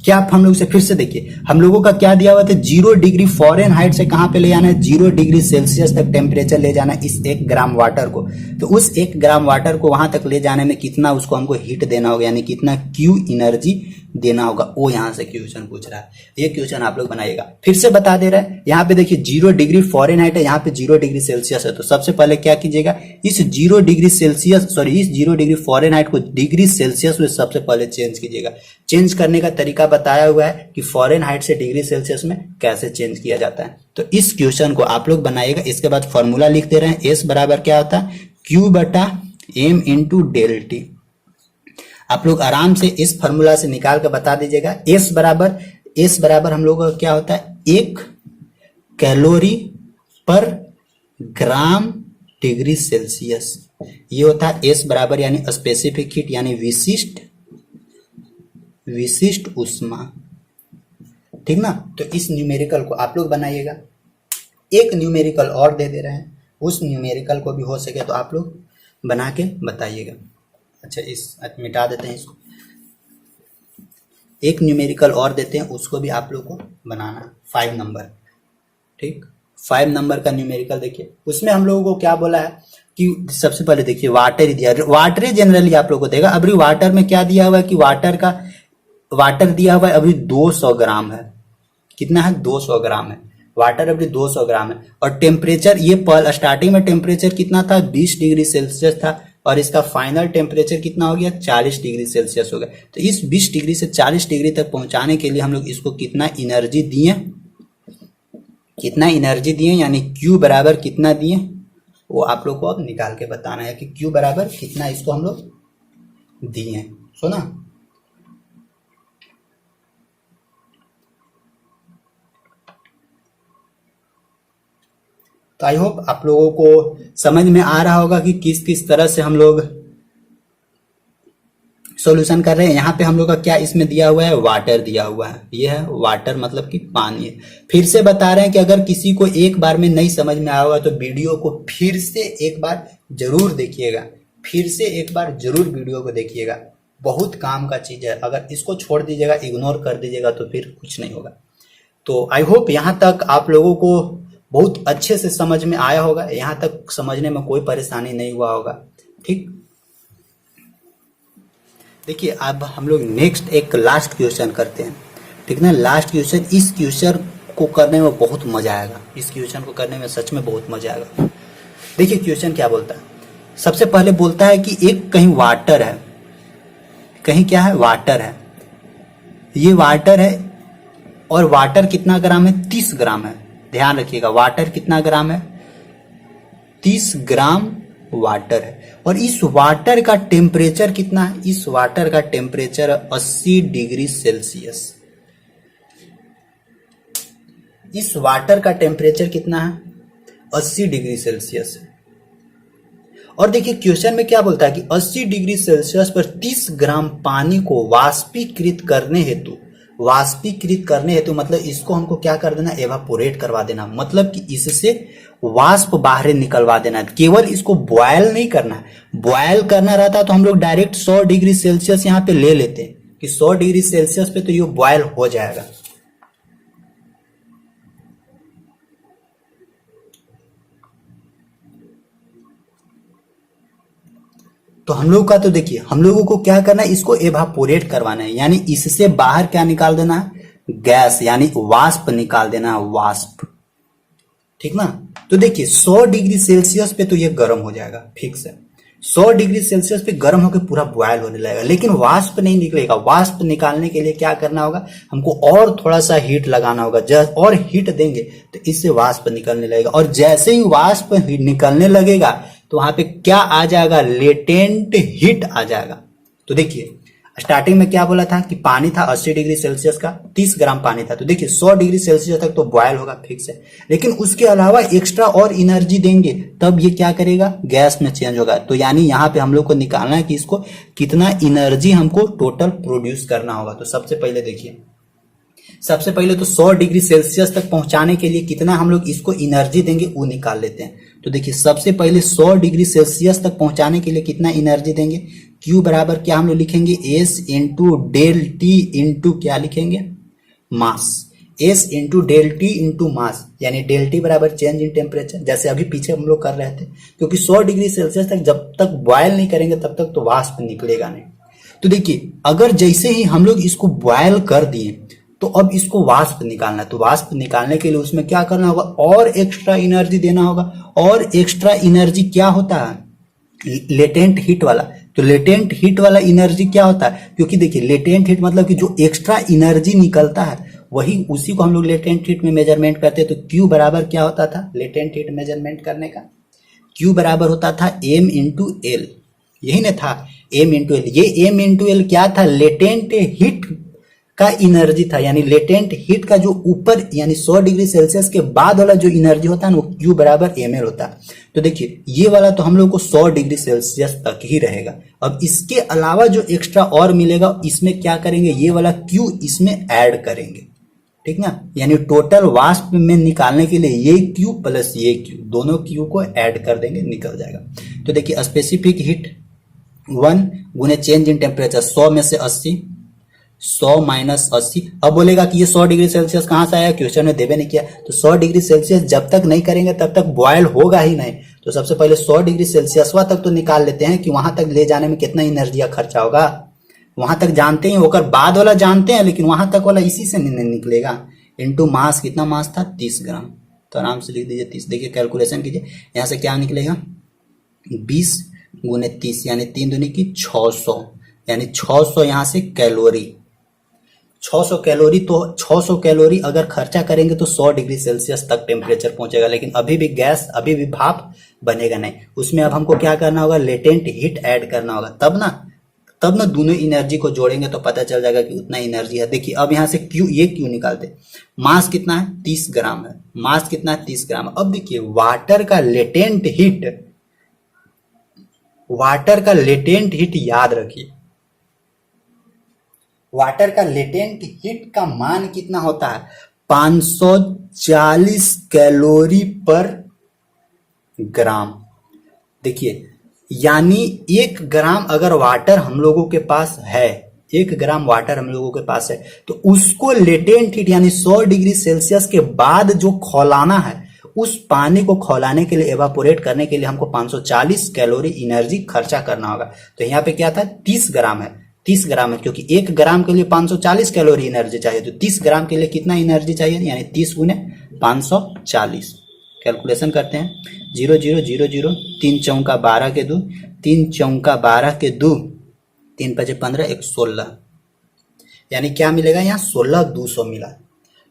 क्या आप हम लोग से फिर से देखिए, हम लोगों का क्या दिया हुआ था, 0 डिग्री फ़ारेनहाइट से कहां पे ले आना है, 0 डिग्री सेल्सियस तक टेम्परेचर ले जाना है इस 1 ग्राम वाटर को। तो उस 1 ग्राम वाटर को वहां तक ले जाने में कितना उसको हमको हीट देना होगा, यानी कितना क्यू एनर्जी देना होगा, वो यहां से क्वेश्चन पूछ रहा है। ये क्वेश्चन आप लोग बनाइएगा। फिर से बता दे रहा है, यहाँ पे देखिए 0 डिग्री फ़ारेनहाइट है, यहाँ पे 0 डिग्री सेल्सियस है। तो सबसे पहले क्या कीजिएगा, इस 0 डिग्री फ़ारेनहाइट को डिग्री सेल्सियस में सबसे पहले चेंज कीजिएगा। चेंज करने का तरीका बताया हुआ है कि फ़ारेनहाइट से डिग्री सेल्सियस में कैसे चेंज किया जाता है। तो इस क्वेश्चन को आप लोग बनाइएगा। इसके बाद फॉर्मूला लिखते रहे, एस बराबर क्या होता है, क्यू बटा एम इंटू डेल टी। आप लोग आराम से इस फॉर्मूला से निकाल कर बता दीजिएगा। एस बराबर हम लोग का क्या होता है, 1 कैलोरी पर ग्राम डिग्री सेल्सियस, ये होता है एस बराबर, यानी स्पेसिफिक हीट यानी विशिष्ट ऊष्मा। ठीक ना। तो इस न्यूमेरिकल को आप लोग बनाइएगा। एक न्यूमेरिकल और दे रहे हैं, उस न्यूमेरिकल को भी हो सके तो आप लोग बना के बताइएगा। अच्छा मिटा देते हैं इसको। एक न्यूमेरिकल और देते हैं, उसको भी आप लोग को बनाना 5 नंबर। ठीक, 5 नंबर का न्यूमेरिकल देखिए, उसमें हम लोगों को क्या बोला है कि सबसे पहले देखिए वाटर ही दिया, वाटर जनरली आप लोग को देगा। अभी वाटर में क्या दिया हुआ है कि वाटर दिया हुआ है अभी 200 ग्राम है। कितना है, 200 ग्राम है वाटर, अभी 200 ग्राम है। और टेम्परेचर ये स्टार्टिंग में टेम्परेचर कितना था, 20 डिग्री सेल्सियस था, और इसका फाइनल टेम्परेचर कितना हो गया, 40 डिग्री सेल्सियस हो गया। तो इस 20 डिग्री से 40 डिग्री तक पहुंचाने के लिए हम लोग इसको कितना एनर्जी दिए, यानी Q बराबर कितना दिए, वो आप लोग को अब निकाल के बताना है कि Q बराबर कितना इसको हम लोग दिए। सुना। तो आई होप आप लोगों को समझ में आ रहा होगा कि किस किस तरह से हम लोग सॉल्यूशन कर रहे हैं। यहाँ पे हम लोग का क्या इसमें दिया हुआ है, वाटर दिया हुआ है। ये है वाटर, मतलब कि पानी है। फिर से बता रहे हैं कि अगर किसी को एक बार में नहीं समझ में आया होगा तो वीडियो को फिर से एक बार जरूर देखिएगा, वीडियो को देखिएगा। बहुत काम का चीज है, अगर इसको छोड़ दीजिएगा, इग्नोर कर दीजिएगा तो फिर कुछ नहीं होगा। तो आई होप यहाँ तक आप लोगों को बहुत अच्छे से समझ में आया होगा, यहाँ तक समझने में कोई परेशानी नहीं हुआ होगा। ठीक, देखिए अब हम लोग नेक्स्ट एक लास्ट क्वेश्चन करते हैं। ठीक ना, लास्ट क्वेश्चन। इस क्वेश्चन को करने में बहुत मजा आएगा, इस क्वेश्चन को करने में सच में बहुत मजा आएगा। देखिए क्वेश्चन क्या बोलता है, सबसे पहले बोलता है कि एक कहीं वाटर है, कहीं क्या है, वाटर है। ये वाटर है और वाटर कितना ग्राम है, 30 ग्राम है। ध्यान रखिएगा, वाटर कितना ग्राम है, 30 ग्राम वाटर है। और इस वाटर का टेम्परेचर कितना है, इस वाटर का टेम्परेचर 80 डिग्री सेल्सियस। इस वाटर का टेम्परेचर कितना है, 80 डिग्री सेल्सियस। और देखिए क्वेश्चन में क्या बोलता है कि 80 डिग्री सेल्सियस पर 30 ग्राम पानी को वाष्पीकृत करने हेतु मतलब इसको हमको क्या कर देना, एवापोरेट करवा देना, मतलब कि इससे वाष्प बाहर निकलवा देना है। केवल इसको बॉयल नहीं करना है। बॉयल करना रहता तो हम लोग डायरेक्ट 100 डिग्री सेल्सियस यहाँ पे ले लेते कि 100 डिग्री सेल्सियस पे तो ये बॉयल हो जाएगा। तो हम लोग का तो देखिए हम लोगों को क्या करना है, इसको एवापोरेट करवाना है, यानी इससे बाहर क्या निकाल देना है, गैस यानी वाष्प निकाल देना है, वाष्प। ठीक ना। तो देखिए 100 डिग्री सेल्सियस पे तो ये गर्म हो जाएगा, फिक्स है। 100 डिग्री सेल्सियस पे गर्म होकर पूरा बॉयल होने लगेगा, लेकिन वाष्प नहीं निकलेगा। वाष्प निकालने के लिए क्या करना होगा, हमको और थोड़ा सा हीट लगाना होगा। और हीट देंगे तो इससे वाष्प निकलने लगेगा, और जैसे ही वाष्प निकलने लगेगा तो वहां पे क्या आ जाएगा, लेटेंट हीट आ जाएगा। तो देखिए स्टार्टिंग में क्या बोला था कि पानी था 80 डिग्री सेल्सियस का, 30 ग्राम पानी था। तो देखिए 100 डिग्री सेल्सियस तक तो बॉयल होगा, फिक्स है। लेकिन उसके अलावा एक्स्ट्रा और एनर्जी देंगे तब ये क्या करेगा, गैस में चेंज होगा। तो यानी यहाँ पे हम लोग को निकालना है कि इसको कितना एनर्जी हमको टोटल प्रोड्यूस करना होगा। तो सबसे पहले देखिए, सबसे पहले तो 100 डिग्री सेल्सियस तक पहुंचाने के लिए कितना हम लोग इसको एनर्जी देंगे वो निकाल लेते हैं। तो देखिए सबसे पहले 100 डिग्री सेल्सियस तक पहुंचाने के लिए कितना एनर्जी देंगे, Q बराबर क्या हम लोग लिखेंगे, S into del T into क्या लिखेंगे, mass. S into del T into mass, यानी डेल टी बराबर चेंज इन टेम्परेचर, जैसे अभी पीछे हम लोग कर रहे थे। क्योंकि 100 डिग्री सेल्सियस तक जब तक बॉयल नहीं करेंगे तब तक तो वाष्प निकलेगा नहीं। तो देखिए अगर जैसे ही हम लोग इसको बॉयल कर दिए तो अब इसको वाष्प निकालना है। तो वाष्प निकालने के लिए उसमें क्या करना होगा, और एक्स्ट्रा एनर्जी देना होगा। और एक्स्ट्रा एनर्जी क्या होता है, लेटेंट हीट वाला। तो लेटेंट हीट वाला एनर्जी क्या होता है, क्योंकि देखिए लेटेंट हीट मतलब कि जो एक्स्ट्रा एनर्जी निकलता है वही, उसी को हम लोग लेटेंट हीट में मेजरमेंट करते हैं। तो Q बराबर क्या होता था लेटेंट हीट मेजरमेंट करने का, Q बराबर होता था M इंटू एल, यही ना था, M इंटू एल। ये M इंटू एल क्या था, लेटेंट हीट का एनर्जी था, यानी लेटेंट हीट का जो ऊपर यानी 100 डिग्री सेल्सियस के बाद वाला जो एनर्जी होता है ना, वो Q बराबर ml होता है। तो देखिए ये वाला तो हम लोग को 100 डिग्री सेल्सियस तक ही रहेगा। अब इसके अलावा जो एक्स्ट्रा और मिलेगा इसमें क्या करेंगे, ये वाला Q इसमें ऐड करेंगे, ठीक ना। यानी टोटल वाष्प में निकालने के लिए ये Q प्लस ये Q, दोनों Q को ऐड कर देंगे, निकल जाएगा। तो देखिए स्पेसिफिक हीट 1 गुने चेंज इन टेम्परेचर, 100 में से 80, 100 माइनस 80। अब बोलेगा कि ये 100 डिग्री सेल्सियस कहां से आया, क्वेश्चन में देवे नहीं किया। तो 100 डिग्री सेल्सियस जब तक नहीं करेंगे तब तक बॉयल होगा ही नहीं। तो सबसे पहले 100 डिग्री सेल्सियस तक तो निकाल लेते हैं कि वहां तक ले जाने में कितना एनर्जी का खर्चा होगा। वहां तक जानते हैं, होकर बाद वाला जानते हैं, लेकिन वहां तक वाला इसी से निकलेगा। इंटू मास, कितना मास था 30 ग्राम। तो आराम से लिख दीजिए 30। देखिए कैलकुलेशन कीजिए, यहाँ से क्या निकलेगा 20 गुने 30 यानी 3 दूनी की 600, यानी 600 यहाँ से कैलोरी, 600 कैलोरी। तो 600 कैलोरी अगर खर्चा करेंगे तो 100 डिग्री सेल्सियस तक टेम्परेचर पहुंचेगा, लेकिन अभी भी गैस, अभी भी भाप बनेगा नहीं। उसमें अब हमको क्या करना होगा, लेटेंट हीट ऐड करना होगा, तब ना दोनों एनर्जी को जोड़ेंगे तो पता चल जाएगा कि उतना एनर्जी है। देखिए अब यहाँ से क्यू, ये क्यू निकालते, मास कितना है 30 ग्राम है, मास कितना है 30 ग्राम। अब देखिए वाटर का लेटेंट हीट याद रखिए, वाटर का लेटेंट हीट का मान कितना होता है 540 कैलोरी पर ग्राम। देखिए यानी 1 ग्राम अगर वाटर हम लोगों के पास है, 1 ग्राम वाटर हम लोगों के पास है, तो उसको लेटेंट हीट यानी 100 डिग्री सेल्सियस के बाद जो खौलाना है, उस पानी को खौलाने के लिए, एवापोरेट करने के लिए हमको 540 कैलोरी एनर्जी खर्चा करना होगा। तो यहाँ पे क्या था 30 ग्राम है, 30 ग्राम है, क्योंकि 1 ग्राम के लिए 540 कैलोरी एनर्जी चाहिए। तो 30 ग्राम के लिए कितना एनर्जी चाहिए, यानी 30 गुने 540। कैलकुलेशन करते हैं, 0 0 0 0, 3 चौका 12 के 2, 3 चौका 12 के 2, 3 पचे 15, 1 16, यानी क्या मिलेगा यहाँ 16,200 मिला।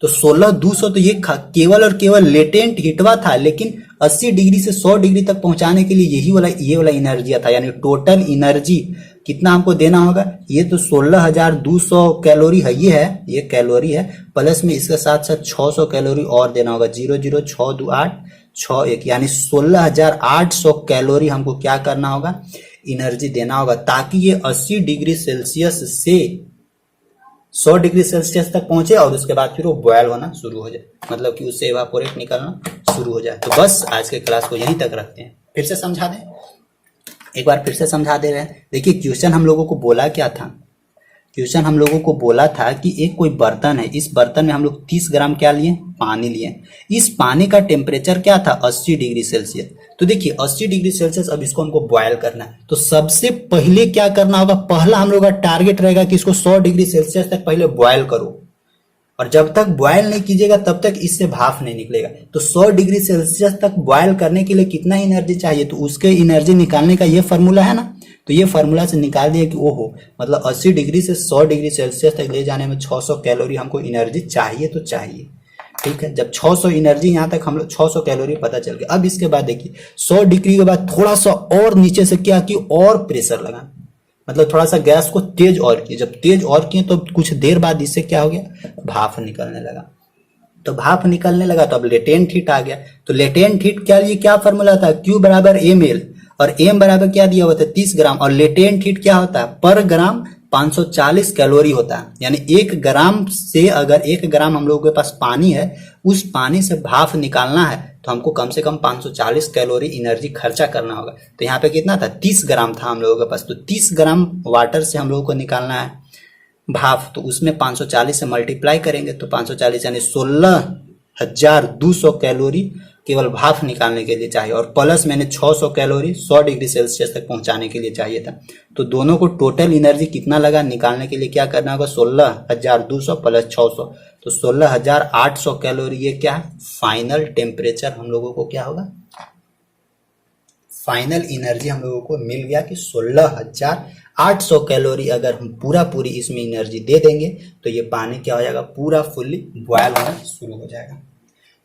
तो 16,200 तो ये केवल और केवल लेटेंट हीटवा था, लेकिन 80 डिग्री से 100 डिग्री तक पहुंचाने के लिए ये वाला एनर्जी था। यानी टोटल एनर्जी कितना हमको देना होगा, ये तो 16,200 कैलोरी है, ये कैलोरी है, प्लस में इसके साथ साथ 600 कैलोरी और देना होगा, 0 0 6 2 8 6 1, यानी 16,800 कैलोरी हमको क्या करना होगा, एनर्जी देना होगा, ताकि ये 80 डिग्री सेल्सियस से 100 डिग्री सेल्सियस तक पहुंचे और उसके बाद फिर वो बॉयल होना शुरू हो जाए, मतलब कि उससे एवापोरेट निकलना शुरू हो जाए। तो बस आज के क्लास को यहीं तक रखते हैं। फिर से समझा दें, एक बार फिर से समझा दे रहे हैं। देखिए क्वेश्चन हम लोगों को बोला क्या था, क्वेश्चन हम लोगों को बोला था कि एक कोई बर्तन है, इस बर्तन में हम लोग 30 ग्राम क्या लिए, पानी लिए। इस पानी का टेम्परेचर क्या था 80 डिग्री सेल्सियस। तो देखिए 80 डिग्री सेल्सियस, अब इसको हमको बॉयल करना है। तो सबसे पहले क्या करना होगा, पहला हम लोग का टारगेट रहेगा कि इसको 100 डिग्री सेल्सियस तक पहले बॉयल करो, और जब तक बॉयल नहीं कीजिएगा तब तक इससे भाप नहीं निकलेगा। तो 100 डिग्री सेल्सियस तक बॉयल करने के लिए कितना एनर्जी चाहिए, तो उसके एनर्जी निकालने का ये फार्मूला है ना। तो ये फार्मूला से निकाल दिया कि ओहो, मतलब 80 डिग्री से 100 डिग्री सेल्सियस तक ले जाने में 600 कैलोरी हमको एनर्जी चाहिए तो चाहिए। ठीक है, जब 600 एनर्जी यहाँ तक हम लोग 600 कैलोरी पता चल गया। अब इसके बाद देखिए 100 डिग्री के बाद थोड़ा सा और नीचे से क्या कि और प्रेशर लगा, मतलब थोड़ा सा गैस को तेज और किए। जब तेज और किए तो कुछ देर बाद इससे क्या हो गया, भाप निकलने लगा। तो भाप निकलने लगा तो अब लेटेंट हीट आ गया। तो लेटेंट हीट क्या, ये क्या फॉर्मूला था, Q बराबर ml, और m बराबर क्या दिया हुआ था 30 ग्राम, और लेटेंट हीट क्या होता है, पर ग्राम 540 कैलोरी होता है। यानी 1 ग्राम से, अगर 1 ग्राम हम लोगों के पास पानी है, उस पानी से भाप निकालना है तो हमको कम से कम 540 कैलोरी एनर्जी खर्चा करना होगा। तो यहाँ पे कितना था, 30 ग्राम था हम लोगों के पास। तो 30 ग्राम वाटर से हम लोगों को निकालना है भाप, तो उसमें 540 से मल्टीप्लाई करेंगे तो 540 यानी 16,200 कैलोरी केवल भाप निकालने के लिए चाहिए, और प्लस मैंने 600 कैलोरी 100 डिग्री सेल्सियस तक पहुंचाने के लिए चाहिए था। तो दोनों को टोटल एनर्जी कितना लगा निकालने के लिए, क्या करना होगा, 16,200 प्लस 600, तो 16,800 कैलोरी। ये क्या है, फाइनल टेम्परेचर हम लोगों को क्या होगा, फाइनल एनर्जी हम लोगों को मिल गया कि 16,800 कैलोरी। अगर हम पूरी इसमें एनर्जी दे देंगे तो ये पानी क्या हो जाएगा, पूरा फुल्ली बॉयल होना शुरू हो जाएगा।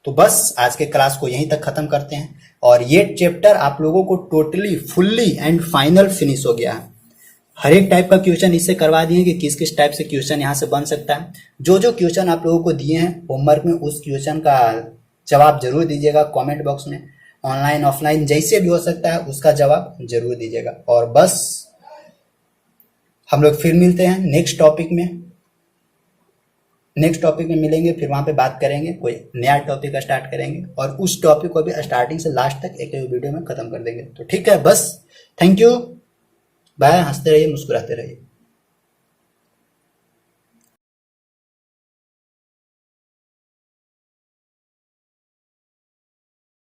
तो बस आज के क्लास को यहीं तक खत्म करते हैं, और ये चैप्टर आप लोगों को totally fully and final finish हो गया है। हर एक टाइप का क्वेश्चन इससे करवा दिए कि किस किस टाइप से क्वेश्चन यहाँ से बन सकता है। जो जो क्वेश्चन आप लोगों को दिए हैं होमवर्क में, उस क्वेश्चन का जवाब जरूर दीजिएगा कमेंट बॉक्स में। ऑनलाइन ऑफलाइन जैसे भी हो सकता है उसका जवाब जरूर दीजिएगा। और बस हम लोग फिर मिलते हैं नेक्स्ट टॉपिक में मिलेंगे, फिर वहां पे बात करेंगे, कोई नया टॉपिक स्टार्ट करेंगे, और उस टॉपिक को भी स्टार्टिंग से लास्ट तक एक वीडियो में खत्म कर देंगे। तो ठीक है, बस थैंक यू, बाय, हंसते रहिए, मुस्कुराते रहिए।